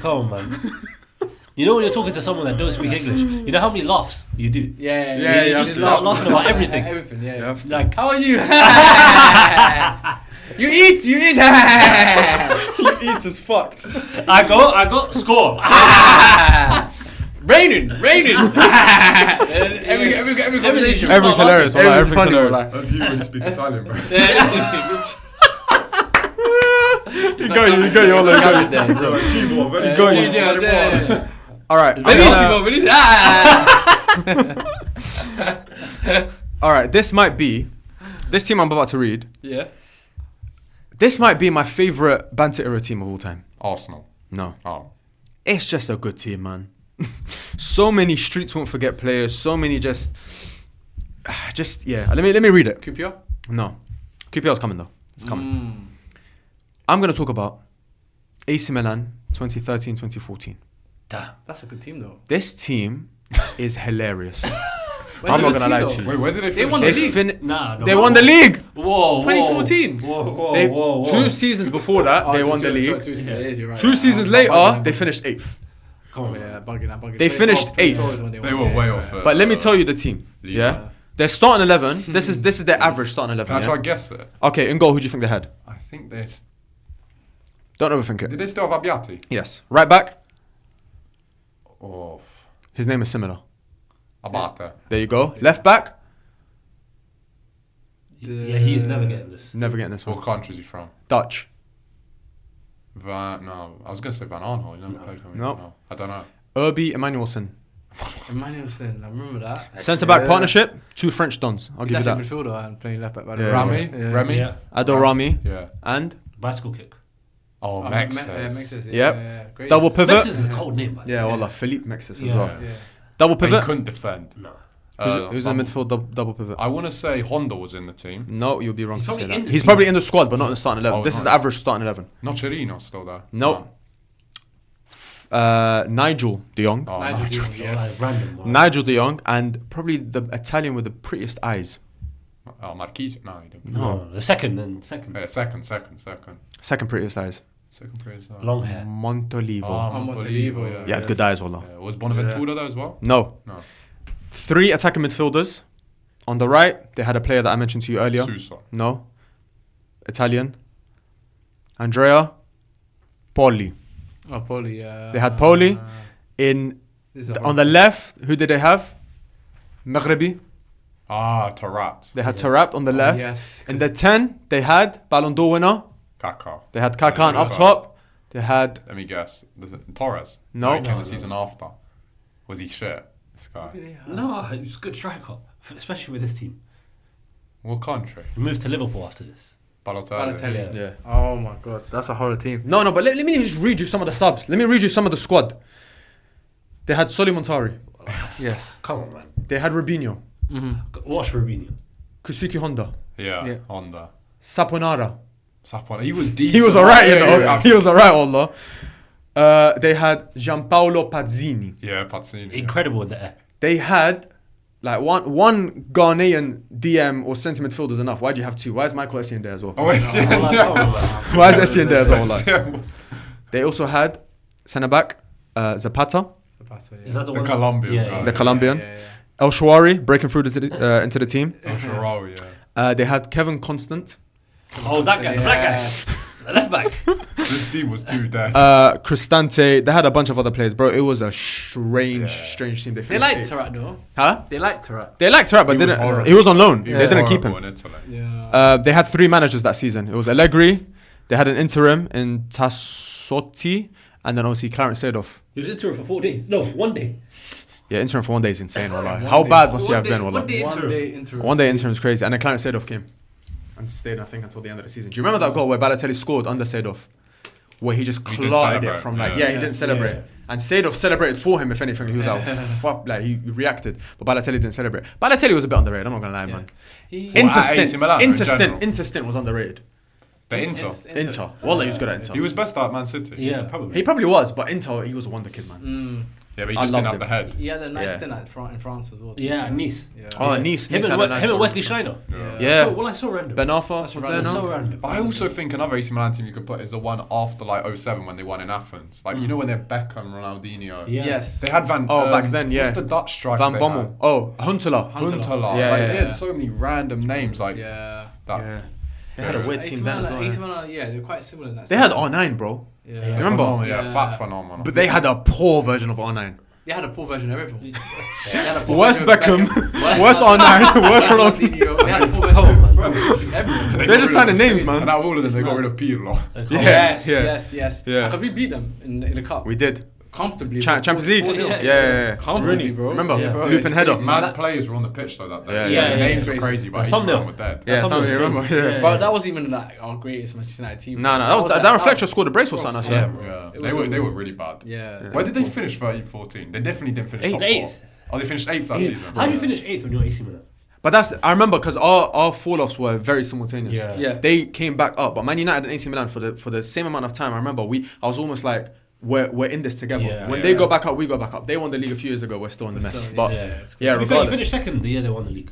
Come on, man. You know when you're talking to someone that don't speak English, you know how many laughs you do? Yeah, Yeah, you just have to. Laughing about everything. Everything, yeah. You have to. Like, How are you? You eat. You eat as fucked. I got score. Raining. Every conversation. Everything's hilarious. Wallah, everything's hilarious. That's you when you speak Italian, bro. You go, Wallah, you go. Very Go, you Yeah. All right. Benissimo. All right. This team I'm about to read. Yeah. This might be my favorite Banter era team of all time. Arsenal. No, Oh. it's just a good team, man. So many streets won't forget players. So many just yeah. Let me read it. QPR. No, QPR's coming though. It's coming. I'm gonna talk about AC Milan 2013-2014. damn. That's a good team though. This team is hilarious. Where's I'm the not good gonna lie team, to though? you. Wait, where did they They finish? won the league. Nah, no. They won the league. Whoa, 2014. Whoa. 2 seasons before that, they won the league. 2 seasons, you're right. 2 seasons later, they finished 8th. Come on, Yeah, bugging. They finished 8th. They were way off. But let me tell you the team. League. Yeah, their starting 11. This is their average starting 11. Can I yeah? try to guess it? Okay, in goal, who do you think they had? I think they. Don't overthink it. Did they still have Abbiati? Yes. Right back, Oh, his name is similar. Abate. There you go. Left back, Yeah, he's never getting this. never getting this What one. country is he from? Dutch. No, I was gonna say Van Arnholt. He never played for me. No. No, I don't know. Urbi Emanuelson. Emmanuelson, I remember that. Centre back partnership, 2 French dons. I'll He's give you actually that. midfielder and playing left back. By the Yeah. way. Rami, Yeah. Remy. Yeah. Adol Rami Yeah. and Bicycle kick. Oh, Oh, Mexes. Mexes, Yep. yeah. Great. double pivot. Mex is a cold name, by the Yeah, way. wallah, Philippe Mexes as Yeah. well. Yeah. Double But he pivot. couldn't defend. No. Who's in the midfield? Double pivot. I want to say Honda was in the team. No, you'll be wrong He's to say probably in that. the He's team. probably in the squad, but not in the starting 11. Oh, This is right. the average starting 11. Nocerino's still there. Nope. Nigel De Jong. Oh, Nigel Nigel. Dion, yes. Like random. one. Nigel De Jong, and probably the Italian with the prettiest eyes. Oh, Marquise. No, he didn't. No. The second. Yeah, second. Second prettiest eyes. Second place. Long hair. Montolivo. Oh, Montolivo, Montolivo. Yeah, good eyes, wallah. Yeah. Was Bonaventura there as well? No. No. 3 attacking midfielders. On the right, they had a player that I mentioned to you earlier. Sousa. No. Italian. Andrea Poli. Oh, Poli, yeah. They had Poli. On the left, who did they have? Maghrebi. Tarat. They had Tarat on the left. Yes. In the 10, they had Ballon d'Or winner. Kaká. They had Kaká, and up top, they had... Let me guess. Torres? No. He came the season after. Was he shit? This guy. No, he was a good striker, especially with this team. What country? He moved to Liverpool after this. Balotelli. Yeah. Oh my God, that's a horror team. No, but let me just read you some of the subs. Let me read you some of the squad. They had Soli Montari. Yes. Come on, man. They had Rubinho. Watch Rubinho. Kusuke Honda. Yeah, Honda. Saponara. He was decent. He was alright, you know. He was alright, Allah. They had Gianpaolo Pazzini. Yeah, Pazzini. Incredible in the air. They had like one Ghanaian DM or centre midfielder is enough. Why do you have two? Why is Michael Essien there as well? Oh, Essien. Why is Essien there as well? Like, they also had centre back Zapata, Is that the one? Colombian. Yeah. the Colombian. El Shawari breaking through into the team. El Shaarawy, yeah. They had Kevin Constant. Oh, that guy, the black guy. The left back. This team was too dead. Cristante. They had a bunch of other players, bro. It was a strange team. They They liked eighth. Tarat though. Huh? They liked Tarat. They liked Tarat, but He was horrible. he was on loan. He They was didn't keep horrible him. in Italy. Yeah. They had 3 managers that season. It was Allegri. They had an interim in Tassotti, and then obviously Clarence Seedorf. He was interim for 4 days. No, 1 day. Yeah, interim for 1 day is insane. Wallah. How bad must he have been? Wallah. 1 day interim. 1 day interim is crazy. And then Clarence Seedorf came and stayed, I think, until the end of the season. Do you remember that goal where Balotelli scored under Seedorf? Where he just didn't clotted it celebrate. from like, Yeah. he didn't celebrate. Yeah. And Seedorf celebrated for him, if anything. He was like, fuck, like he reacted. But Balotelli didn't celebrate. Balotelli was a bit underrated, I'm not going to lie, man. at AC Milan, in general? Interstint was underrated. The Inter. Inter. Wallah, he was good at Inter. He was best at Man City. Yeah, probably. He probably was, but Inter, he was a wonder kid, man. Yeah, but he I just didn't loved have the head. He had a nice Yeah. stint in France as well. Yeah, Nice. Yeah. Oh, Nice. Him Nice had a and nice him and one. Wesley Schneider. Yeah. So, well, I saw random. Ben Arfa Such a was random- there, So no? random. I also think another AC Milan team you could put is the one after like 07 when they won in Athens. Like, you know when they're Beckham, Ronaldinho. Yeah. Yes. They had Van... back then, yeah. What's the Dutch striker Van they Bommel. had? Oh, Huntelaar. Huntelaar. Yeah, Like, yeah, they yeah. had so many random names like Yeah. that. Yeah. They had a weird team then as well. AC yeah. Milan, yeah, they're quite similar in that They had R9, bro. Yeah. Yeah. Remember? Phenomenal, Yeah. fat phenomenal. But they had a poor version of R9. They had a poor version of everyone. They had a poor Worse version of Beckham, worse R9, worse Ronaldinho. They had a poor version of everyone. They're just signing names, man. And out of all of them, they got rid of Pirlo. Yes, yeah. yes. Yeah. Because we beat them in the cup. We did. Comfortably. Champions League. 4-0. Yeah. Comfortably, bro. Remember? Yeah, bro, Looping it's header. crazy. Mad players were on the pitch though that day. Yeah, The yeah, names it's were crazy. crazy, but AC Thumbnail. Milan were dead. Yeah, Thumbnail you remember? crazy. Yeah. But that wasn't even like our greatest Manchester United team. No, that reflector scored a brace or something, I swear. Yeah. It was They were really bad. Yeah. Where did they finish 13-14? They definitely didn't finish top 4. Eighth. Oh, they finished 8th that season. How did you finish 8th when you were AC Milan? But I remember because our fall-offs were very simultaneous. Yeah. They came back up, but Man United and AC Milan for the same amount of time. I remember I was almost like, we're in this together. Yeah. When they go back up, we go back up. They won the league a few years ago. We're still in the mess. still- But yeah, yeah, it's You regardless. finished second the year they won the league.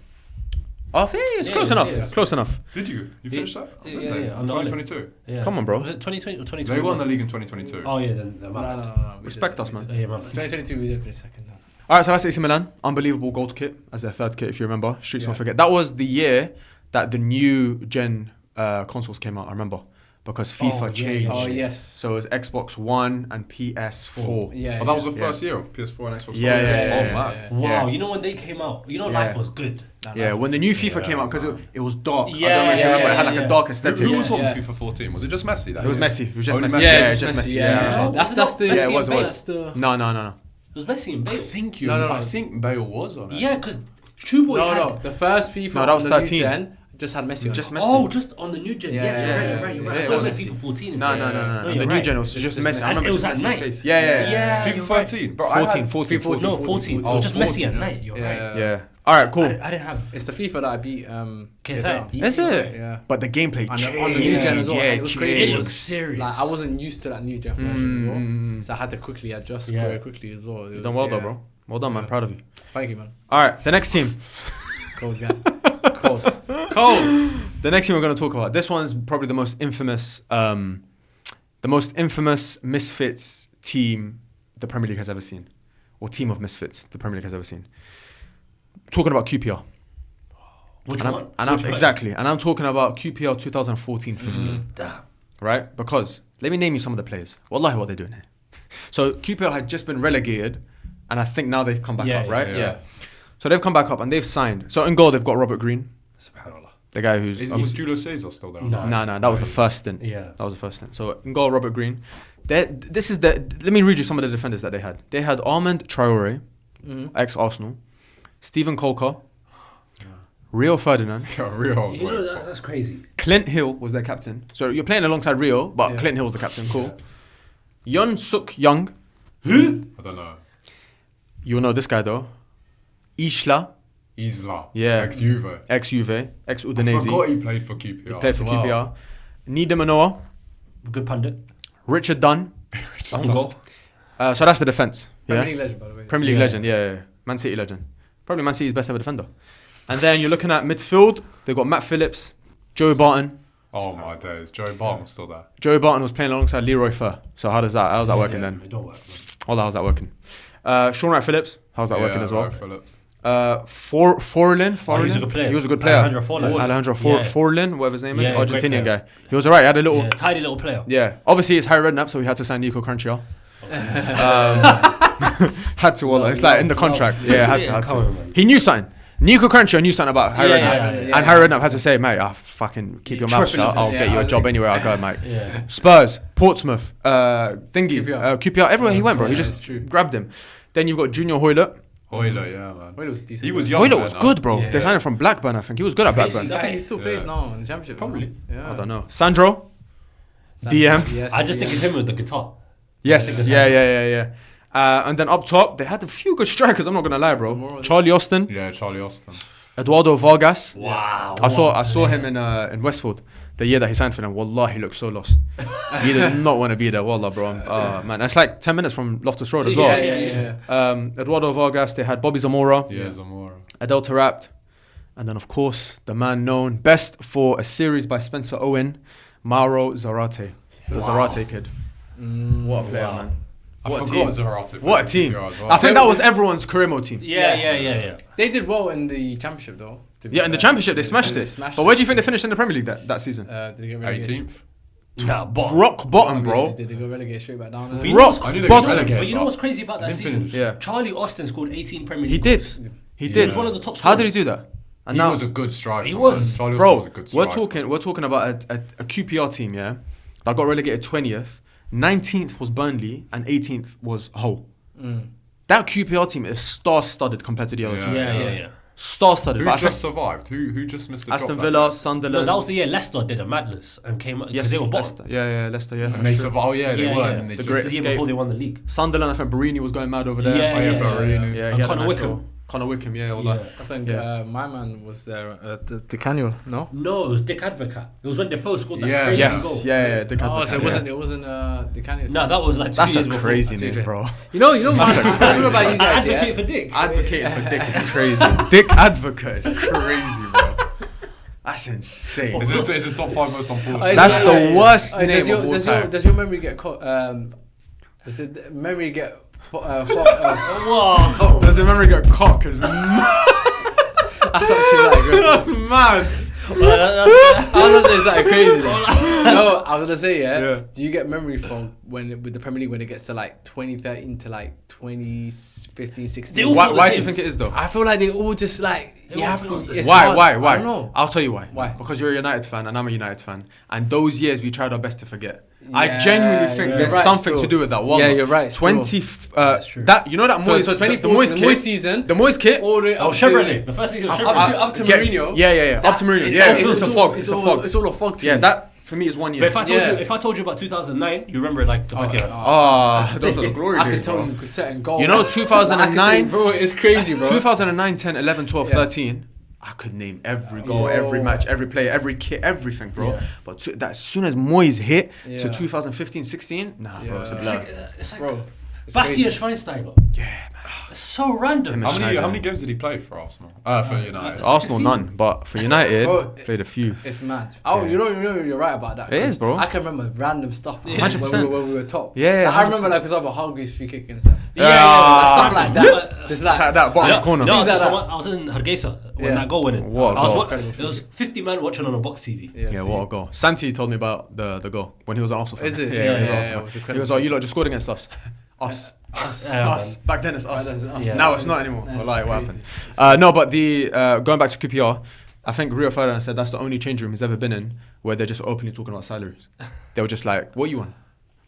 I think it's Yeah, close yeah, enough. yeah. Close enough. Did you? You finished that? Yeah. On the 2022. Yeah. Come on, bro. Was it 2020 or 2021? They won the league in 2022. Oh, yeah, then. No. We Respect did- us, man. Yeah, my bad. 2022, we did finish second. No. All right, so that's AC Milan. Unbelievable gold kit as their third kit, if you remember. Streets Yeah. won't forget. That was the year that the new gen consoles came out, I remember. Because FIFA changed. Oh, yes. So it was Xbox One and PS4. Yeah. Oh, that was the first year of PS4 and Xbox. Yeah, One? yeah, Oh, yeah, man. Wow, Yeah. you know when they came out, Yeah. life was good. Yeah, when the new FIFA Yeah, came out, because it was dark. I Yeah, don't know if you yeah, remember. It had yeah, like a yeah. dark aesthetic. Who was on Yeah. FIFA 14? Was it just Messi? That It was year? Messi. It was just Only Messi. Messi? Yeah, just just Messi, Messi. yeah. No, That's the. Messi Yeah, it and was, it Bale. was. That's the. No. It was Messi and Bale. I think you. No. I think Bale was on it. Yeah, because True Boy had... No. The first FIFA No, that was on the 13. new gen just had Messi on Just it. Messi. Oh, just on the new gen. Yeah, Yes, yeah, you're right. yeah, I it saw was. like FIFA 14. No. you're The new right. gen was just Messi. I Messi. remember It was just at Messi's night. face. Yeah. Yeah, FIFA you're 13. Bro, 14. No, 14. It was just 14. Messi at night. You're Yeah. right. Yeah. All right, cool. I didn't have... It's the FIFA that I beat. KSI. Is it? Yeah. But the gameplay On changed. the new gen as well. Yeah, It was crazy. It changed. looks serious. Like I wasn't used to that new gen version as well, so I had to quickly adjust very quickly as well. It You've was- done well though, yeah. bro. Well done, man. Proud of you. Thank you, man. All right, the next team. Cold guy. Cold. The next team we're going to talk about. This one's probably the most infamous misfits team the Premier League has ever seen, or team of misfits the Premier League has ever seen. Talking about QPR. Which And one? I'm exactly. And I'm talking about QPR 2014-15. Damn. Right? Because let me name you some of the players. Wallahi, what they're doing here. So QPR had just been relegated, and I think now they've come back up, right? Yeah. So they've come back up and they've signed. So in goal they've got Robert Green, SubhanAllah. the guy who's Was Julius Caesar still there? No. no, that was the first stint. Yeah. That was the first stint. So in goal, Robert Green. Let me read you some of the defenders that they had. They had Armand Traore, ex-Arsenal, Stephen Colker, Rio Ferdinand, Rio. You know, that's crazy. Clint Hill was their captain. So you're playing alongside Rio, but Clint Hill was the captain. Cool. Yun Suk Young. Who? I don't know. You'll know this guy though. Isla. Isla. Yeah. Ex-Juve. Ex-Juve. I Ex-Udinese. forgot he played for QPR. He played for QPR. Nida Manoa. Good pundit. Richard Dunn. On goal. So that's the defence. Premier Yeah? League legend, by the way. Premier League Yeah. legend, yeah. Man City legend. Probably Man City's best ever defender. And then you're looking at midfield. They've got Matt Phillips, Joe Barton. Oh my days. Joey Barton was still there. Joe Barton was playing alongside Leroy Fer. So how's that working then? It don't work. How's that working? Sean Wright Phillips, how's that working as well? Right, Phillips. Forlin. Oh, he was a good player. He was a good player. Alejandro Forlán. Alejandro Yeah. Forlin, whatever his name is, Yeah, great Argentinian player. guy. He was alright. He had a little. Yeah, tidy little player. Yeah. Obviously, it's Harry Redknapp, so we had to sign Nico Crenshaw. Had to. Wallah. It's like in the contract. Yeah, had Yeah, to. come on, man. He knew something. Nico Crenshaw knew something about Harry Yeah, Redknapp. yeah. And Harry Redknapp had to say, mate, fucking keep your mouth shut. I'll get you a job anywhere I go, mate. Yeah. Spurs, Portsmouth, QPR. QPR, everywhere he went, bro. He Yeah, just it's true. grabbed him. Then you've got Junior Hoylett. Hoyler, yeah, man. Hoyler was decent. He was young. Hoylett was man, good, bro. Yeah. They signed him from Blackburn, I think. He was good at Blackburn. I think he still plays Yeah. now in the Championship. Probably. Yeah. I don't know. Sandro, DM. Yes, I just think DM. it's him with the guitar. Yes, yeah. And then up top, they had a few good strikers. I'm not gonna lie, bro. Zamora. Charlie Austin, Yeah, Charlie Austin. Eduardo Vargas. Wow. I saw him in Westfield the year that he signed for them. Wallah, he looked so lost. He did not want to be there. Wallah, bro. Man, that's like 10 minutes from Loftus Road as well. Yeah. Eduardo Vargas. They had Bobby Zamora, Yeah, Zamora. Adel Tarapt, and then of course the man known best for a series by Spencer Owen, Mauro Zarate, the Zarate kid. What a player, man. I What a forgot team. Zarate. What a team. as well. I think that was everyone's career mode team. Yeah. They did well in the Championship, though. to be Yeah, in the fair. Championship they smashed They it. smashed But where do you think they finished in the Premier League that season? Did they get relegated? 18th. Nah, but Rock bottom, bro. Did they go relegate straight back down? But you know Rock what's- I knew they bottom. got relegated. But you know what's crazy about that Didn't season? finish. Yeah. Charlie Austin scored 18 Premier League He did. goals. He He did. was one of the top How scorers. did he do that? And He now, was a good striker. He was. man. Charlie Austin bro, was a good striker. we're talking about a QPR team, yeah, that got relegated 20th, 19th was Burnley, and 18th was Hull. That QPR team is star-studded compared to the other Yeah. two. Yeah. Star-studded. Who But I just think survived? Who just missed the Aston drop Villa, that No, Sunderland. that was the year Leicester did a madness and came up because yes, they were bottom. Leicester. Yeah, Leicester. Yeah, year? And they that's true. survived. Oh yeah, they Yeah, were. yeah. And they The just great The year escape. before they won the league. Sunderland, I think Barini was going mad over there. Yeah, Oh yeah, yeah, Barini. Yeah, And he had a Connor nice Wickham. goal. Connor Wickham, yeah, all Yeah. that. That's when Yeah. my man was there. Di Canio, no? No, it was Dick Advocat. It was when Defoe scored that Yeah, crazy Yes, goal. yeah, Dick Oh, so Advocat, it wasn't Di Canio. No, that was like 2 That's years a before. crazy That's name, bro. You know, man, That's a I don't know about you guys, I yeah? advocate for Dick. Advocating for Dick is crazy. Dick Advocate is crazy, bro. That's insane. Is it top 5 most unfortunate? Oh, That's yeah, the worst name does your, of all does time. Your, does your memory get caught? Does the memory get? Whoa. Does the memory get caught? Because I can't see that. Good. that's mad. I was gonna say something crazy. No, I was gonna say Yeah. Do you get memory from with the Premier League when it gets to like 2013 to like 2015, 16? They all Why feel the do you same. think it is though? I feel like they all just like They you all have feel to. the It's Why? hard. Why? I don't know. I'll tell you why. Why? Because you're a United fan and I'm a United fan, and those years we tried our best to forget. I Yeah, genuinely think you're there's right something still. to do with that. Wallah. Yeah, you're right still. 20. true. That you know that Moyes. So the 2014, Moyes the kit. Moyes season, The Moyes kit. all the way Oh, up to Chevrolet. The first season was Chevrolet. up to Mourinho. Yeah. Up to Mourinho. Yeah, it's a fog. It's a fog. It's all a fog. To Yeah, me. that for me is 1 year. But if I told you about 2009, you remember it like the back of your hand. Those are the glory I days, can tell bro. you could set and goal. You know, I can say, 2009, bro, it's crazy, bro. 2009, 10, 11, 12, Yeah. 13. I could name every goal, every match, every player, every kit, everything, bro. Yeah. But as soon as Moyes hit Yeah. to 2015, 16, nah, bro, it's a Yeah. blur. It's like Bro, Bastian Schweinsteiger. Yeah, man. It's so random. How Schneider. many games did he play for Arsenal? For United. Arsenal none, but for United Bro, played a few. It's mad. Oh, Yeah. you know, you're right about that. It is, bro. I can remember random stuff. Yeah. 100%. When we were top. Yeah, Like, I 100%. remember, like, for example, Hargreaves free kick and stuff. Yeah. Stuff like that. Just like Like that bottom corner. No, Things like I was in Hargeisa when Yeah. that goal went in. What a I was goal. It was 50 men watching on a box TV. Yeah, what a goal. Santi told me about the goal when he was at Arsenal. Is it? Yeah, Yeah, when he was yeah, at Arsenal. it was he incredible. goes, "Oh, you lot just scored against us." Us. Yeah, Us. Back then it's us. Back then it's us. Yeah. Now it's not anymore. Yeah, Wallahi, it's what crazy. happened? No, but the going back to QPR, I think Rio Ferdinand said that's the only change room he's ever been in where they're just openly talking about salaries. They were just like, "What you on?"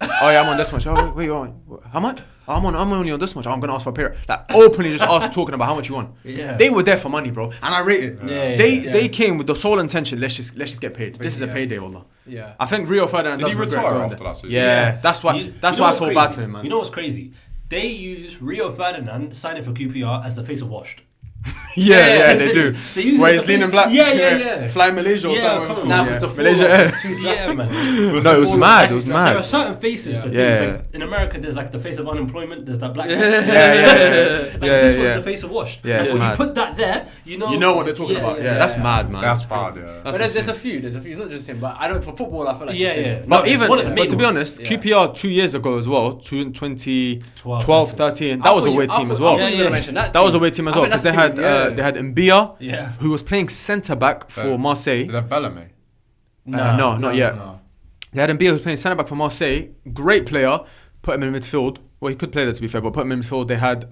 "Oh yeah, I'm on this much." "Oh, wait, you on? How much?" "Oh, I'm only on this much." "Oh, I'm gonna ask for a pay." Like openly just talking about how much you want. Yeah. They were there for money, bro, and I rate it. Yeah, They came with the sole intention. Let's just get paid. This is a Yeah. payday, wallah. Yeah. I think Rio Ferdinand Did he does regret retire going after there. that season? Yeah, that's why. You That's know why I what's feel crazy? bad for him, man. You know what's crazy? They use Rio Ferdinand signing for QPR as the face of Washed. yeah, they do. They use Where it he's as leaning the- black. Yeah. Fly Malaysia or Yeah, something. come on. Now, Yeah. with the Malaysia fall, Air. it's too Yeah, drastic. man. No, it was All mad. the It was There are mad. certain faces Yeah. for Yeah. things. Like, in America, there's like the face of unemployment. There's that black. Yeah. Like this was the face of Washed. Yeah, Like, it's when mad. you put that there, you know. You know what they're talking about. Yeah, that's mad, man. That's bad, yeah. But there's a few. There's not just him. But I don't for football. I feel like Yeah, it's him. yeah. But No, even, it's one of the but main to be ones. honest, Yeah. QPR 2 years ago as well, 2012, 12, 13, I that was a thought you- away I team thought- as I well. thought you were gonna Yeah. mention that That was a team. away team as I well think because they that's had the team, they had Mbia, Yeah. who was playing centre back for Yeah. Marseille. Did they have Bellamy? No, not yet. No. They had Mbia who was playing centre back for Marseille. Great player. Put him in midfield. Well, he could play there to be fair, but put him in midfield. They had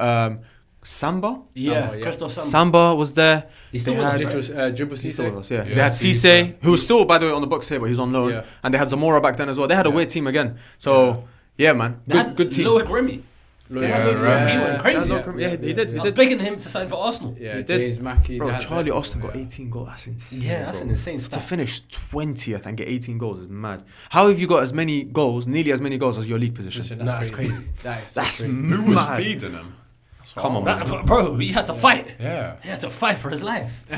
Samba. Yeah, yeah. Christoph Samba. Samba was there. He's They still with had- us, right? Dribble He's still with us, yeah. Yeah, They had Cisse. Cisse, who was still, by the way, on the books here, but he's on loan. Yeah. And they had Zamora back then as well. They had a Yeah. weird team again. So, yeah, man. They had Good team. Loic Remy. Yeah, He went crazy. Yeah, he did. He I was did. begging him to sign for Arsenal. Yeah, He did. James Mackey. Bro, they had Charlie that Austin people, got yeah. 18 goals. That's insane. Yeah, that's bro. an insane To stat. finish 20th and get 18 goals is mad. How have you got as many goals, nearly as many goals as your league position? That's Nah, it's crazy. crazy. That is so That's crazy. Who was mad. feeding him? That's what Come I on, want. man. Bro, he had to fight. Yeah. He had to fight for his life. Yeah,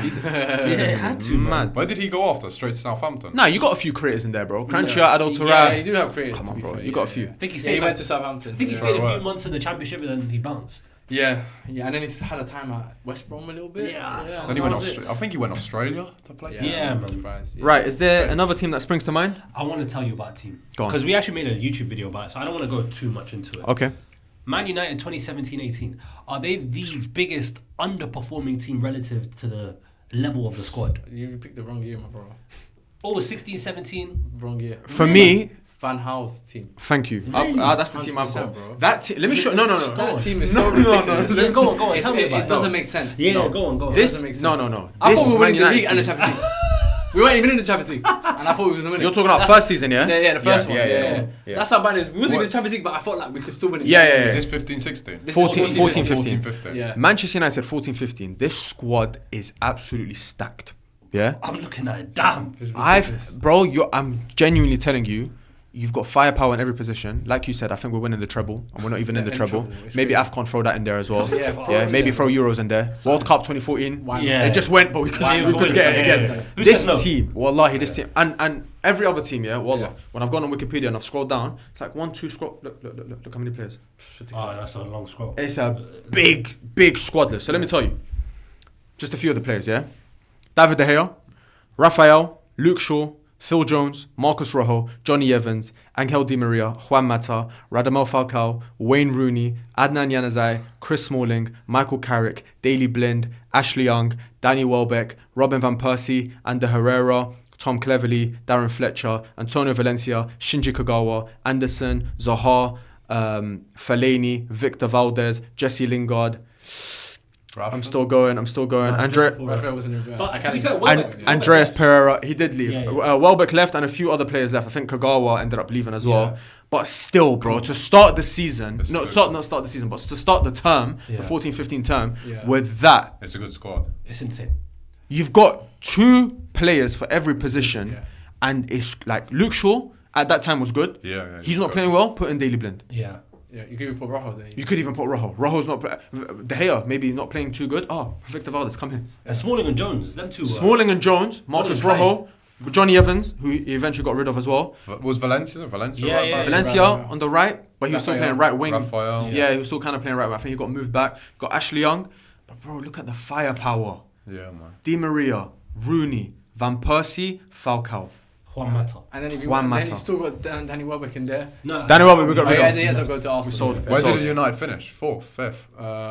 he had to. man. Mad. Where did he go after? Straight to Southampton? Nah, you got a few creators in there, bro. Cranchia, Yeah, Adoltura. you do have creators. Come to on, be bro. fair, You got a yeah, few. yeah. I think he Yeah, stayed, he like, went to Southampton. I think he yeah. stayed a Right. few months in the championship and then he bounced. Yeah, and then he's had a time at West Brom a little bit. Yeah, Then he went. that was it. I think he went Australia to play. for Yeah, I'm man. surprised, yeah. Right, is there another team that springs to mind? I want to tell you about a team. Go on. Because we actually made a YouTube video about it, so I don't want to go too much into it. Okay. Man United 2017-18. Are they the biggest underperforming team relative to the level of the squad? You picked the wrong year, my bro. Oh, 16-17. Wrong year. For me, Van Gaal's team. thank you. Really? That's the team I've 100%, got. bro. That team. Let me show. No. That team is No, so no, no. ridiculous. Let- Go on. It's- Tell me about it doesn't make sense. Yeah, No. go on. This doesn't make sense. no. I This thought we were Man winning the United league and the team- Champions League. We weren't even in the Champions League, and I thought we was winning. You're talking about That's- first season, yeah? Yeah, the first one. Yeah. Yeah. That's how bad it is. We wasn't in What? the Champions League, but I felt like we could still win it. Yeah. Is this 15-16? This is 14, 14, 15. 15. Yeah. Manchester United 14-15. This squad is absolutely stacked. Yeah. I'm looking at it. Damn. It's ridiculous. I'm genuinely telling you, you've got firepower in every position. Like you said, I think we're winning the treble, and we're not even in the in treble. trouble. It's Maybe crazy. AFCON throw that in there as well. Yeah, yeah. Maybe yeah. throw Euros in there. World Cup 2014. Why not? Yeah. It just went, but we could Why we not? could get it Yeah, again. yeah. Who This said no? team, wallahi, this team, and every other team, yeah, wallah. Yeah. When I've gone on Wikipedia and I've scrolled down, it's like 1, 2 scroll. Look how many players. Oh, that's a long scroll. It's a big squad list. So let me tell you, just a few of the players, yeah. David De Gea, Rafael, Luke Shaw, Phil Jones, Marcus Rojo, Johnny Evans, Angel Di Maria, Juan Mata, Radamel Falcao, Wayne Rooney, Adnan Januzaj, Chris Smalling, Michael Carrick, Daley Blind, Ashley Young, Danny Welbeck, Robin Van Persie, Ander Herrera, Tom Cleverley, Darren Fletcher, Antonio Valencia, Shinji Kagawa, Anderson, Zaha, Fellaini, Victor Valdez, Jesse Lingard. I'm still going. Rashford wasn't in But to be fair, And Welbeck- Andreas Pereira, he did leave. Yeah, yeah. Welbeck left and a few other players left. I think Kagawa ended up leaving as well. Yeah. But still, bro, to start the season, It's not good. start the season, but to start the term, Yeah. the 14-15 term, Yeah. with that, It's a good squad. It's insane. you've got 2 players for every position. Yeah. And it's like Luke Shaw at that time was good. Yeah. He's not playing well, put in Daley Blind. Yeah. Yeah, you could even put Rojo there. You could even put Rojo. Rojo's not... De Gea, maybe not playing too good. Oh, Victor Valdez, come here. And Smalling and Jones, them two. Smalling and Jones, Marcus Smalling Rojo, Johnny Evans, who he eventually got rid of as well. Was Valencia? Yeah. Valencia on the right, but he was still playing right wing. Raphael. Yeah, he was still kind of playing right wing. I think he got moved back. Got Ashley Young. But bro, look at the firepower. Yeah, man. Di Maria, Rooney, Van Persie, Falcao. Juan Mata. And then if you Juan want, then Mata. you still got Danny Welbeck in there. No, Danny Welbeck, we got Oh, rid yeah, of. he has to go to Arsenal. sold him. Where So- did United finish? Fourth, fifth.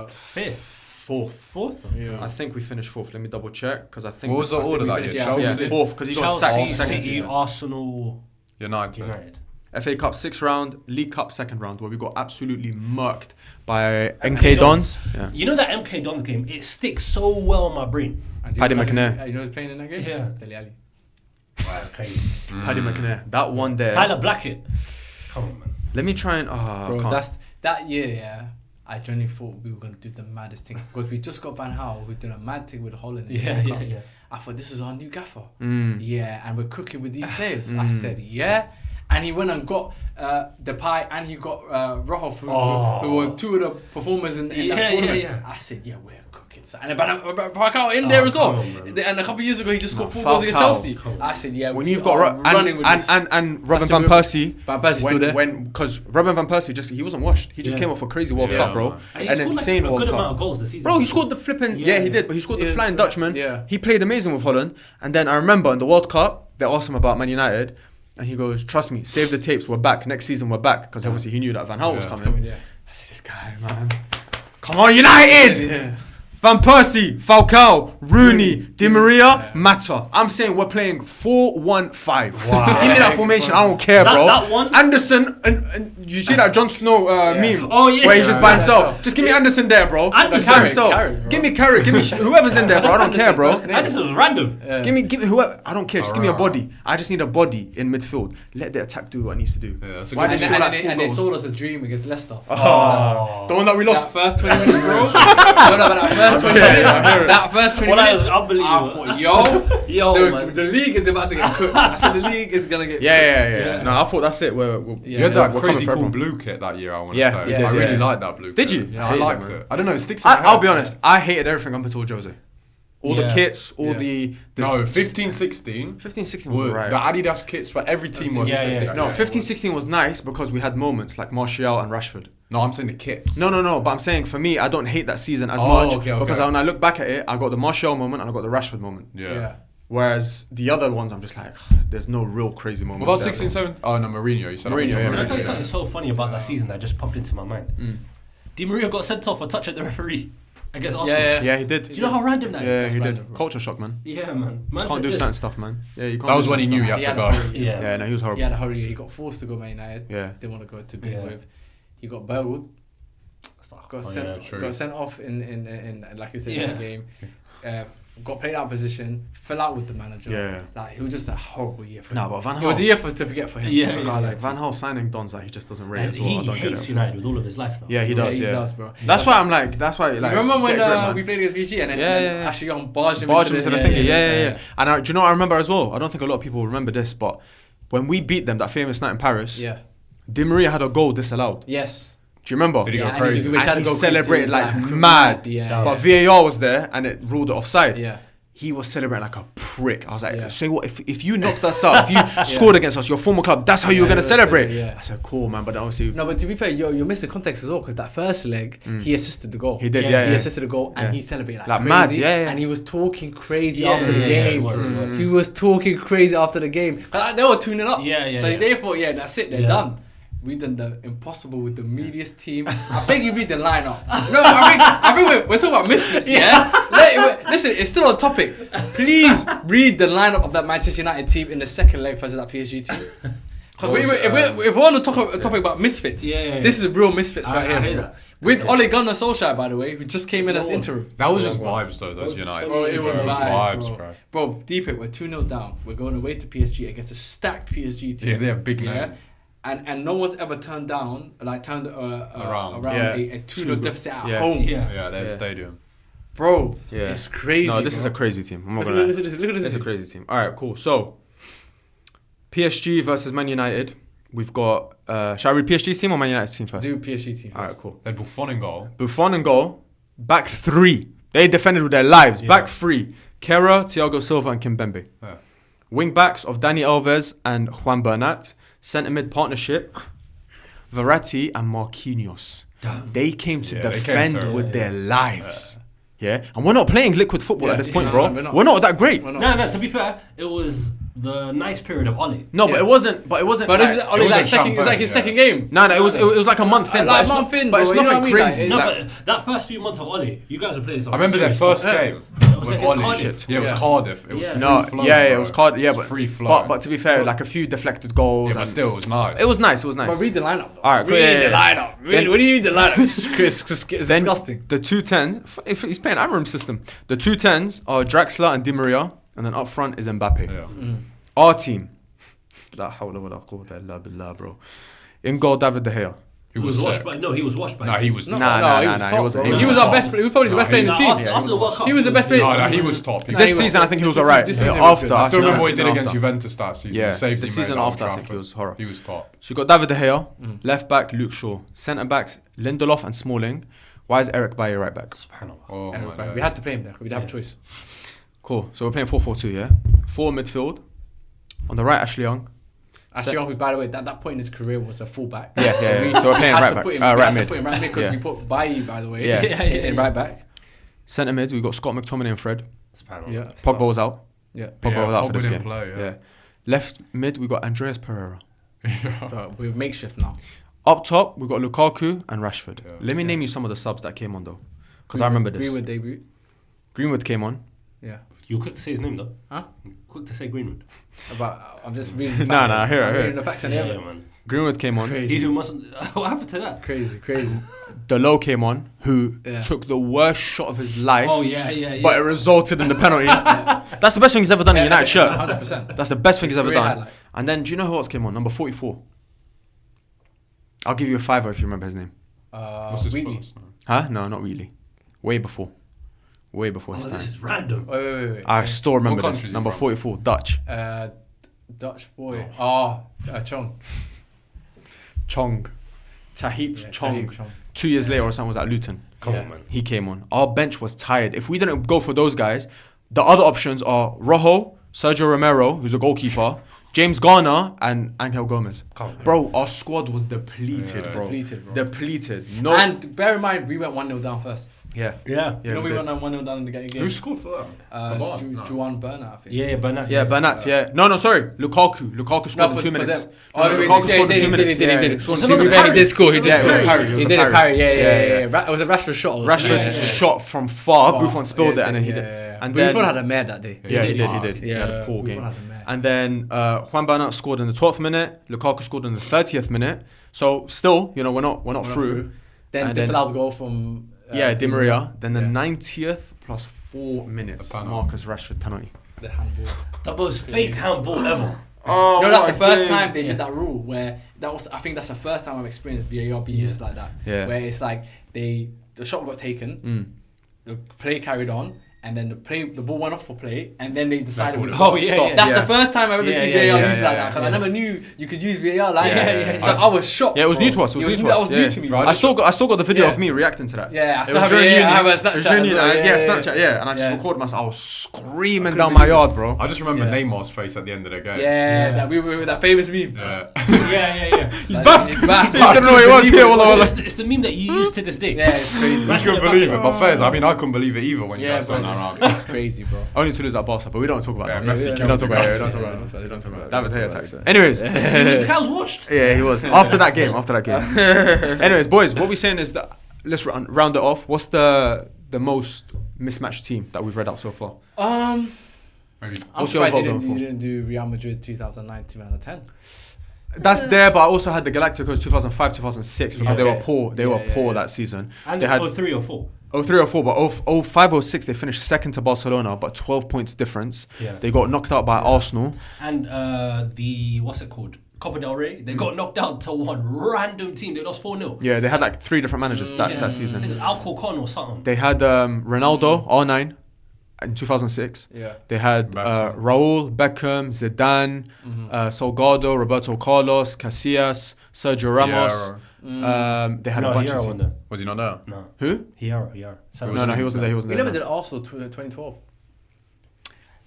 fifth. Fourth. Yeah. I think we finished fourth. Let me double check because I think. What was the order that year? yeah, Chelsea, Yeah, fourth because he got sacked Chelsea, second. City, Arsenal, United. FA Cup 6th round, League Cup 2nd round, where we got absolutely murked by MK Dons. Yeah. You know that MK Dons game? It sticks so well in my brain. Paddy McNair. You know who's playing in that game? Yeah. Dele Alli. Wow, crazy. Paddy McNair. That one there. Tyler Blackett. Come on, man. Let me try and. Bro, that year, yeah. I genuinely thought we were going to do the maddest thing because we just got Van Gaal. We're doing a mad thing with Holland. Yeah. I thought this is our new gaffer. Mm. Yeah, and we're cooking with these players. I said, yeah. And he went and got Depay and he got Rashford, who were two of the performers in that tournament. Yeah. I said, yeah, we're cooking. And Falcao in there as well. And a couple of years ago, he just scored 4 goals against Chelsea. I said, yeah, when you've got and Robin Van Persie, Van Persie's still there. Because Robin Van Persie he wasn't washed. He just came off a crazy World Cup, bro. And An insane a World good Cup. amount of goals this season. Bro, he scored the flipping. Yeah, he did, but he scored the flying Dutchman. Yeah. He played amazing with Holland. And then I remember in the World Cup, they asked him about Man United. And he goes, trust me, save the tapes, we're back. Next season, we're back. Because obviously he knew that Van Gaal was coming. Yeah. I said, this guy, man. Come on, United! Yeah. Van Persie, Falcao, Rooney, Di Maria, Mata. I'm saying we're playing 4-1-5. Wow. Give me that formation. I don't care, bro. That one? Anderson, and you see that Jon Snow meme? Oh, yeah. Where he's just by Yeah, himself. yeah. Just give me Anderson there, bro. Anderson. Carry himself. Carrick, bro. Give me Carrick. Give me whoever's in there, bro. I don't care, bro. Anderson was random. Yeah. Give me whoever. I don't care. Just give me a body. I just need a body in midfield. Let the attack do what it needs to do. Yeah, that's a Why good they And, score and, like and, 4 and they goals? sold us a dream against Leicester. The one that we lost. That first 20 minutes, bro. No, but that first 20 minutes. That first 20 Well, that minutes. was unbelievable. I thought, Yo, man. the league is about to get cooked. I said the league is gonna get Yeah. No, I thought that's it. You had that we're coming crazy for cool everyone. blue kit that year, I want to Yeah, say. you did, I really yeah. liked that blue Did kit. you? Yeah, I I hated liked it, man. it. I don't know, it sticks in my head. I'll be honest. I hated everything up until Jose. All the Yeah. kits, all Yeah. the No, 15-16. 15-16 was The alright. Adidas kits for every team was. Yeah. No, 15-16 was nice because we had moments like Martial and Rashford. No, I'm saying the kits. No, but I'm saying for me, I don't hate that season as Oh, much okay. because when I look back at it, I got the Martial moment and I got the Rashford moment. Yeah. Whereas the other ones, I'm just like, there's no real crazy moments. What about there, 16, 17? Oh, no, Mourinho. You said Mourinho, Can I yeah. tell you something so funny about that season that just popped into my mind? Di Maria got sent off for touching the referee against Arsenal. Yeah. bro. Yeah, he did. Do you know how random that is? Yeah, he did. random, bro. Culture shock, man. Yeah, man. Can't do certain stuff, man. Yeah, you can't. That do was when he certain knew he stuff. had to had a go. hurry. Yeah. Yeah, no, he was horrible. He had a hurry. He got forced to go Man United. Yeah. Didn't want to go to be Yeah. with. He got burgled. Got true. got sent off in like you said in Yeah. the game. Got played out of position. Fell out with the manager. Yeah. Like it was just a horrible year for him. No, but Van It was a Gaal, year to forget for him. Yeah, I can't yeah. lie to Van you. Gaal signing Dons that he just doesn't rate And as well. I he don't get hates it. United with all of his life now. Yeah, he does. He Yeah, does, bro. That's why I'm like. That's why. Do Like, you remember when get a grip, man. we played against VG and then Yeah. actually on barged him Barged him to the thingy. Yeah. yeah. And do you know what I remember as well? I don't think a lot of people remember this, but when we beat them that famous night in Paris, Yeah. Di Maria had a goal disallowed. Yes. Do you remember? Did he go and crazy? we tried And to he go celebrated crazy, like mad. Yeah. But VAR was there and it ruled it offside. Yeah. He was celebrating like a prick. I was like, Yeah. say what? If you knocked us out, if you scored against us, your former club, that's how you were Yeah, gonna yeah, celebrate. yeah. I said, cool, man. But obviously, No, but to be fair, you're missing context as well because that first leg, he assisted the goal. he did. Yeah, Yeah, He yeah. assisted the goal and Yeah. he celebrated Like like mad, crazy. yeah. And he was talking crazy Yeah, after the yeah, game. it was. He was talking crazy after the game. They were tuning up. Yeah, So yeah. they thought, yeah, that's it, they're Yeah. done. We done the impossible with the media's team. I beg you read the lineup. No, I think we're talking about misfits, yeah? Listen, it's still on topic. Please read the lineup of that Manchester United team in the second leg versus that PSG team. Because if we're on the topic about misfits, Yeah. this is real misfits right I here. hear bro. that. With Ole Gunnar Solskjaer, by the way, who just came in as interim. That was just vibes, though, those United. Bro, it was vibes, bro. Bro, deep it, we're 2-0 down. We're going away to PSG against a stacked PSG team. Yeah, they have big Yeah. names. And no one's ever turned around Around. Yeah. a 2-0 deficit at Yeah. home. Yeah. Yeah, their Yeah. stadium. Bro, Yeah. it's crazy. No, this bro. is a crazy team. I'm not Look gonna. at this. Look at It's this. a crazy team. All right, cool. So, PSG versus Man United. We've got. Shall I read PSG's team or Man United's team first? Do PSG team All right, first. cool. They had Buffon in goal. Buffon and goal. Back three. They defended with their lives. Yeah. Back three. Kera, Thiago Silva, and Kimpembe. Yeah. Wing backs of Dani Alves and Juan Bernat. Centre mid partnership, Verratti and Marquinhos. They came to defend with their lives. Yeah, and we're not playing liquid football at this point, bro. We're not that great. No, to be fair, it was the nice period of Oli. No, but it wasn't. But It's like his second game. No, it was like a month in. Like a month in, but it's bro, nothing crazy. No, but that first few months of Oli, you guys were playing something. I remember their first game. It was with against Oli. Cardiff. Yeah, it was Cardiff. It was free No, flow, yeah, bro. it was Cardiff. Yeah, It was free flow. but to be fair, like a few deflected goals. Yeah, but still, it was nice. It was nice. It was nice. But read the lineup. Though. All right, read the lineup. What do you mean the lineup? It's disgusting. The 2 10s. If he's playing Amram system, the 2 10s are Draxler and Di Maria, and then up front is Mbappe. Yeah. Our team. La hawla wa la quwwata illa billah, bro. In goal, David De Gea. He was washed by. No, he was washed by. No, he was No, not. he was top. He He was our best player. He was probably the best player in the team. After the World Cup, He was the best player. No, he was top. This season, I think he was alright. this season After, was good. I still remember what he season did against after. Juventus that season. Yeah, The saves the he season made at after, Old I think he Trafford. was horror. He was top. So you got David De Gea, left back Luke Shaw, centre backs Lindelof and Smalling. Why is Eric Bailly right back? Oh, my God. We had to play him there. We didn't have a choice. Cool. So we're playing 4-4-2, yeah? 4 midfield. On the right, Ashley Young. Ashley Young, who, by the way, at that point in his career was a fullback. Yeah. So we're playing right back. Right mid. Put him right mid because we put Bailly, by the way, Yeah. in right back. Centre mids, we've got Scott McTominay and Fred. Yeah. Pogba was out. Yeah. Pogba was out for Pogba this didn't game. play, yeah. Left mid, we got Andreas Pereira. So we're makeshift now. Up top, we got Lukaku and Rashford. Yeah. Let me name you some of the subs that came on though, because I remember this. Greenwood debut. Greenwood came on. Yeah. You were quick to say his name though. Huh? Quick to say Greenwood. I'm just reading the Nah, facts. I hear I'm it. reading the facts and Yeah, everything. man. Greenwood came on. Crazy. He who mustn't. What happened to that? Crazy. Delo came on, who Yeah. took the worst shot of his life. Oh yeah. But it resulted in the penalty. That's the best thing he's ever done in a United shirt. 100%. That's the best thing It's he's ever career done. highlight. And then, do you know who else came on? Number 44. I'll give you a fiver if you remember his name. What's his Wheatley. first name? Huh? No, not really. Way before his Oh, time. this is random. Wait. I still remember What this. country is he Number from? 44, Dutch. Dutch boy. Chong. Chong. Tahip Yeah, Chong. Tahip Chong. 2 years later or something was at Luton. Come Yeah. on, man. He came on. Our bench was tired. If we didn't go for those guys, the other options are Rojo, Sergio Romero, who's a goalkeeper, James Garner, and Angel Gomez. Come on. Bro, our squad was depleted, Yeah. bro. Depleted, bro. No. And bear in mind, we went 1-0 down first. yeah. Yeah. You know, we we did. went 1-0 down in the game. Who scored for them? Juan Bernat, I think. Yeah, Bernat. Yeah, Bernat, yeah. No, sorry. Lukaku scored in 2 minutes. Them. Lukaku scored in 2 minutes. He did. Was He it not the did. He did score. He It did was score. a parry. He did a parry. Yeah. It was a Rashford shot. Rashford shot from far. Buffon spilled it, and then he did. And then Buffon had a mare that day. yeah, he did. Yeah, He had a poor Buffon game. had a mare. And then Juan Bernat scored in the 12th minute. Lukaku scored in the 30th minute. So still, we're not through. Then And disallowed goal from Di Maria. Then the Yeah. 90th plus 4 minutes. The penalty. Marcus Rashford penalty. the handball. The most fake handball ever. Oh, No, that's the first time they did that rule where I think that's the first time I've experienced VAR being used like that. Yeah. Where it's like the shot got taken, the play carried on, and then the ball went off for play, and then they decided. pulled it Oh, back. yeah, Stop. yeah. That's Yeah. the first time I've ever Yeah, seen yeah, VAR yeah, used yeah, like that because I never knew you could use VAR like Yeah, that. yeah, yeah. So I was shocked. Yeah, it was bro. new to us. It was new to That us. was Yeah. new to me. Right. I still got the video Yeah. of me reacting to that. Yeah, I It still was have during it. uni. Yeah, I have a It was Snapchat. during as uni, well. yeah, Snapchat, yeah. And I just Yeah. recorded myself. I was screaming couldn't down my believe it. yard, bro. I just remember Yeah. Neymar's face at the end of the game. Yeah, that we were with that famous meme. Yeah. Yeah. He's Like, buffed. he's buffed. I don't know what he was here. It's the meme that you use to this day. Yeah, it's crazy. I couldn't believe it. But fairs, I mean, I couldn't believe it either when you Yeah, guys bro, turned that around. it's crazy, bro. Only to lose at Barca, but we don't talk about Yeah, that. Messi We killed don't talk the about it. guys. We don't talk about it. We don't talk about it. David De Gea attacks it. Anyways, The guy's washed. yeah, he was after that game. Anyways, boys, what we're saying is that let's round it off. What's the most mismatched team that we've read out so far? Maybe. I'm What's your surprised you vote going for? didn't do Real Madrid 2009, 2010. That's there, but I also had the Galacticos 2005, 2006 because they were Okay. poor. They Yeah, were yeah, poor yeah. that season. And They had 03 or 4. 03 or 4, but 05, 06 they finished second to Barcelona, but 12 points difference. Yeah. They got knocked out by Arsenal. And the what's it called? Copa del Rey. They got knocked out to one random team. They lost 4-0. Yeah, they had like 3 different managers that I think season. it was Alcorcon or something. They had Ronaldo, R9, in 2006. Yeah. They had Beckham. Raul, Beckham, Zidane, Salgado, Roberto Carlos, Casillas, Sergio Ramos. They had a bunch of won there. Was he not there? No. Who? Hiera. No, he wasn't there. He wasn't We there. never no. did Arsenal 2012.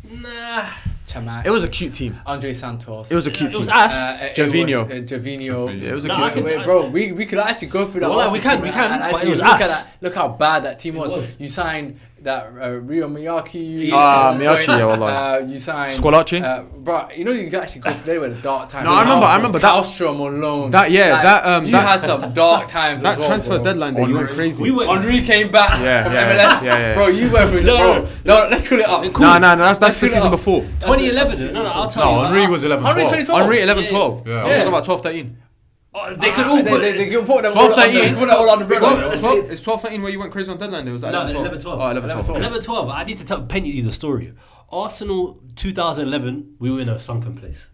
Nah. Chamak. It was a cute team. Andre Santos. It was a cute It was team. us. Javinho. Yeah, it was a No, cute I team. can- Wait, bro, we could actually go through that. Well, Arsenal we can, team but actually it was look us. at that. Look how bad that team was. was. You signed that Rio Miyake. Miyake, yeah, wallah. You signed Squalachi? bro. You know you can actually go through there with the dark times. No, I remember that. Kallstrom on loan. You That had some dark times. that as well, transfer bro. deadline day, you went crazy. Henri came back from MLS. Yeah. Bro, you went with bro. No, let's put it up. No, that's the Let's put it season up. before. 2011. No, I'll tell you. Henri was 11, Henri 12. 2012. Henri 11-12. Yeah. I'm talking about 12-13. They could all put They can put them 12, all under- 13. put it all on the bridge. It's 12-13 where you went crazy on deadline day. Was that No, 11-12? 11-12. Oh, 11-12. 11-12. I need to paint you the story. Arsenal 2011. We were in a sunken place.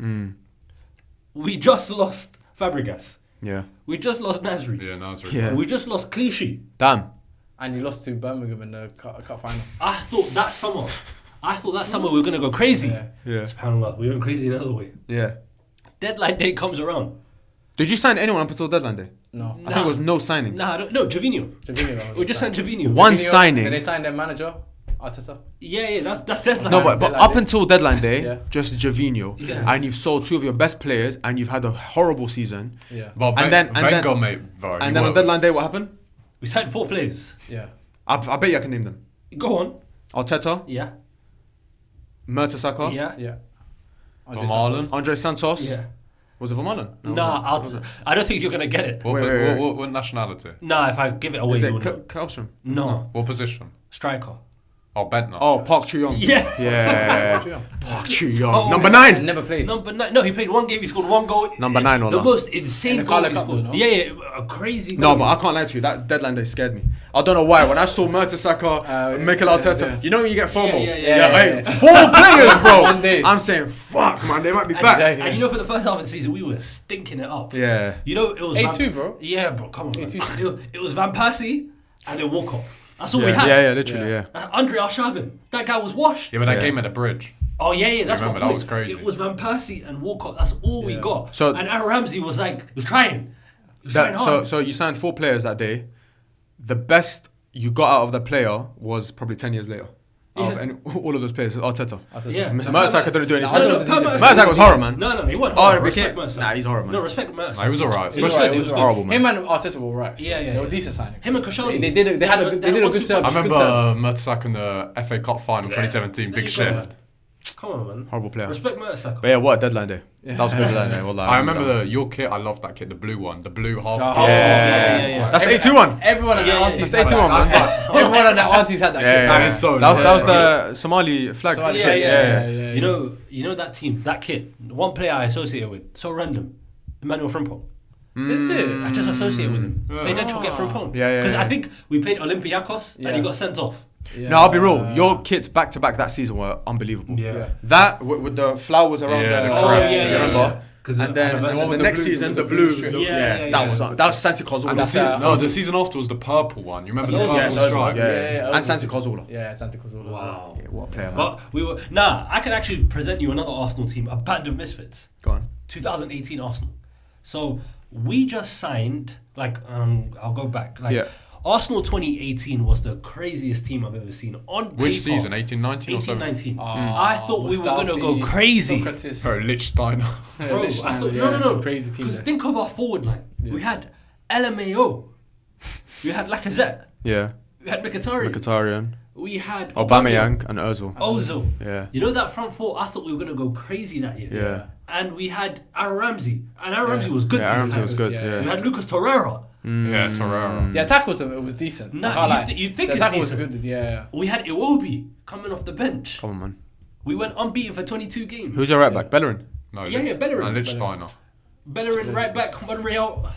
We just lost Fabregas. Yeah. We just lost Nasri. Yeah, Nasri. Yeah. We just lost Clichy. Damn. And you lost to Birmingham in the cup final. I thought that summer we were gonna go crazy. Yeah. SubhanAllah, we went crazy another way. Yeah. Deadline day comes around. Did you sign anyone up until deadline day? No. I think it was no signing. Nah, no, Javinho. Javinho. We just signed Javinho. One Did signing. they sign their manager? Arteta. Yeah, that's deadline. No, but Deadline up day. until deadline day, Yeah. just Javinho, Yes. and you've sold two of your best players, and you've had a horrible season. Yeah. But And then- Wenger, mate, bro. And then on deadline day, what happened? we signed 4 players. Yeah. I bet you I can name them. Go on. Arteta, Yeah. Mertesacker, Yeah. Yeah. Van Malen. Andre Santos. Yeah. Was it Vermaelen? I don't think you're gonna get it. Wait. What nationality? Nah, if I give it away, Is you it will know. Kallstrom? No, What position? striker. Oh, Bentner. Oh, Park Chu-young. Yeah. Yeah. Park Chu-young. Oh, Number I 9. never played. Number 9. No, he played 1 game. He scored 1 goal. Number 9 or The not? most insane In the goal Carling he Cup scored. though, no? Yeah, a crazy. No, goal. but I can't lie to you. That deadline day scared me. I don't know why. When I saw Mertesacker, Mikel Arteta, yeah. you know when you get FOMO? Yeah. Hey, 4 players, bro. One day. I'm saying, fuck, man, they might be back. And you know, for the first half of the season, we were stinking it up. Yeah. You know, it was A2, bro. Yeah, bro. Come on. Man. A2. It was Van Persie and then Walcott. That's all we Yeah, had. yeah, literally, Yeah. yeah. Andre Arshavin. That guy was washed. Yeah, but that Yeah. game at the bridge. Oh yeah, that's remember, my that point. was crazy. It was Van Persie and Walcott. That's all we Yeah. got. So- and Aaron Ramsey was trying. He was trying hard. So you signed 4 players that day. The best you got out of the player was probably 10 years later. Out of Yeah. all of those players, Arteta. Yeah. Mertesacker didn't do anything. Mertesacker was horrible, man. No, he wasn't Oh, horrible. Became- Respect Mertesacker. Nah, he's horrible, man. No, respect Mertesacker. Nah, he was alright. He was good. He was good. Horrible, man. Him and Arteta were right. Yeah. They were decent signings. Him and Koscielny. They did a good service. I remember good service. Mertesacker in the FA Cup final 2017, big There you go, shift. Come on, man. Horrible player. Respect Mertesacker. But yeah, what a deadline day. That was a good deadline day. Wallah, I remember your kit. I loved that kit, the blue one, the blue half. Oh, yeah. That's the A2 one. Everyone and their Yeah, aunties That's had the A2 one, that. man. Everyone and their aunties had that Yeah, kit. yeah, It's so That was nice. the Somali flag. Somali kit. flag, You know that team, that kid. One player I associate with, so random. Emmanuel Frimpong. Is it? I just associate with him. Stay dead, get Frimpong. Yeah. Because I think we played Olympiacos and he got sent off. Yeah. No, I'll be real. Your kits back to back that season were unbelievable. Yeah. That with the flowers around Yeah, the the Oh, crest, yeah, you yeah, remember? yeah. 'Cause And then the one the with the next blue- season, with the the blue blue. strip. Yeah, that was Santi Cazorla. And that's, No, the season after was the purple one. You remember the That's purple also- Yeah, stripe? yeah. yeah. And Santi Cazorla. Yeah, Santa Cazorla. Wow. Yeah, what a player, man. But we were I can actually present you another Arsenal team, a band of misfits. Go on. 2018 Arsenal. So we just signed I'll go back. Yeah. Arsenal 2018 was the craziest team I've ever seen on paper. Which season? 18-19 or 18-19. something? I thought we were gonna go Mustafi, crazy. Socrates. Bro, Lichtsteiner. Bro, I thought, Yeah, no. some crazy team Because there. think of our forward line. We had LMAO. We had Lacazette. Yeah. We had Mkhitaryan. Mkhitaryan, We had Aubameyang, and Ozil. Ozil. Yeah. You know that front four? I thought we were going to go crazy that year. Yeah. And we had Aaron Ramsey. And Aaron Ramsey was good. Yeah, these Ramsey times. was good. Yeah. Yeah. We had Lucas Torreira. Yeah, Torreira. The attack was decent. Nah, I can't lie. you think the it's attack was decent. good. Yeah. We had Iwobi coming off the bench. Come on, man. We went unbeaten for 22 games. Who's your right back? Bellerin. No, Yeah, Bellerin. And Lichtsteiner. Bellerin right back, Monreal.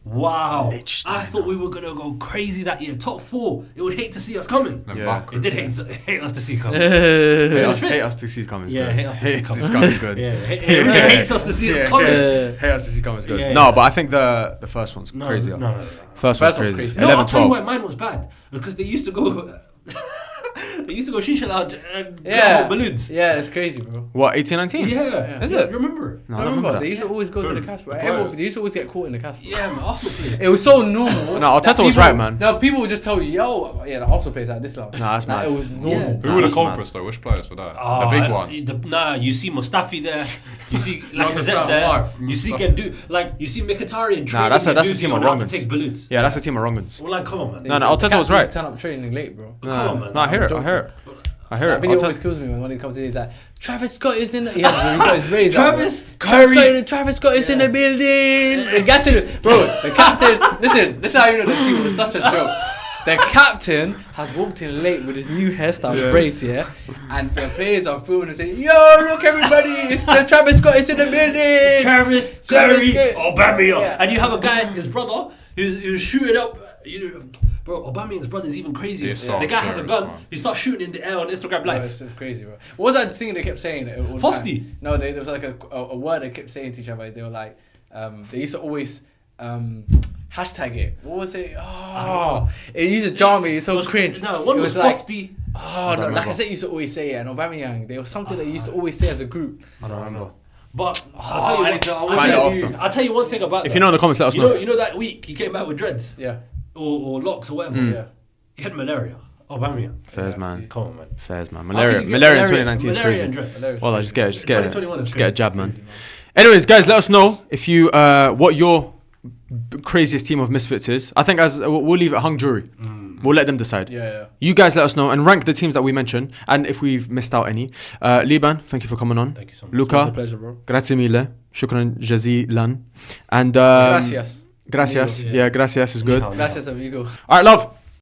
Wow. Lichtsteiner. I thought we were going to go crazy that year. Top 4. It would hate to see us coming. Then Yeah. Barca. It did hate us to see coming. Hate us to see coming. Yeah, hate us to see Hate us to coming. see coming is good. Yeah, it hates us to see us coming. Hate us to see coming is good. Yeah, No, yeah. but I think the first one's crazier. No. First First one's one's crazy. crazy. No, I'll tell you 11-12. why mine was bad. Because they used to go... They used to go shisha lounge and Yeah. go balloons. Yeah, it's crazy, bro. What, 18, 19? Yeah. Is it? You remember? No, I I don't remember They that. used to always go to the cast, bro. Everyone, they used to always get caught in the cast. Yeah, man. Arsenal players. It was so normal. No, Arteta that was people- right, man. No, people would just tell you, yo, yeah, the Arsenal plays at this level. Nah, that's mad. It was normal. Yeah. Who were the that's mad. culprits though? Which players were that? Oh, The big ones. Nah, you see Mustafi there. You see Lacazette understand there. why. You see Gendu. Like, you see Mkhitaryan. Nah, that's a training team of on how to Romans. take balloons. Yeah, that's a team of Rongans. Well, like, come on, man. No, no, Arteta was right. Turn up training late, bro. Come on, man. No, I hear it. I hear That it. video Arteta- always kills me when he comes in. He's like, Travis Scott is in. He got his raise Travis Travis Scott is in the building. The gas in it, bro. The captain. Listen how you know the team was such a joke. The captain has walked in late with his new hairstyle, braids, and the players are filming and saying, "Yo, look everybody, it's the Travis Scott is in the building." Travis, Travis Curry, Scott. Aubameyang. Yeah. And you have a guy, his brother, who's shooting up. Bro, Aubameyang's brother is even crazier. He's so The guy has a serious, gun. man. He starts shooting in the air on Instagram Bro, Live. it's so crazy, bro. What was that thing they kept saying? all the time? Fofty. No, there was like a word they kept saying to each other. They were like, they used to always hashtag it. What was it? Oh, it used to jar me. It's so cringe. No, one it was like, Fofty. oh no, remember. Lacazette used to always say it, and Aubameyang. There was something they used to always say as a group. I don't remember. But I need to- I want to- I'll tell you one thing about If that. you know in the comments, let us You know. know that week he came back with dreads Yeah, or locks or whatever. yeah. He had malaria. Aubameyang. Fairs, Yeah, man. see. Come on, man. Fairs, man. How Malaria can you get in 2019 is malaria crazy. and dreads? Hilarious. Well, just get it. 2021 is Just get a crazy. jab, man. Crazy, Anyways, guys, let us know if you what your craziest team of misfits is. I think as we'll leave it hung jury. We'll let them decide. Yeah. You guys let us know and rank the teams that we mentioned and if we've missed out any. Liban, thank you for coming on. Thank you so much. It was a Luca, pleasure, bro. grazie mille. Shukran jazilan. And Gracias. gracias. Yeah. Yeah, gracias is good. Anyhow. Gracias, amigo. All right, love.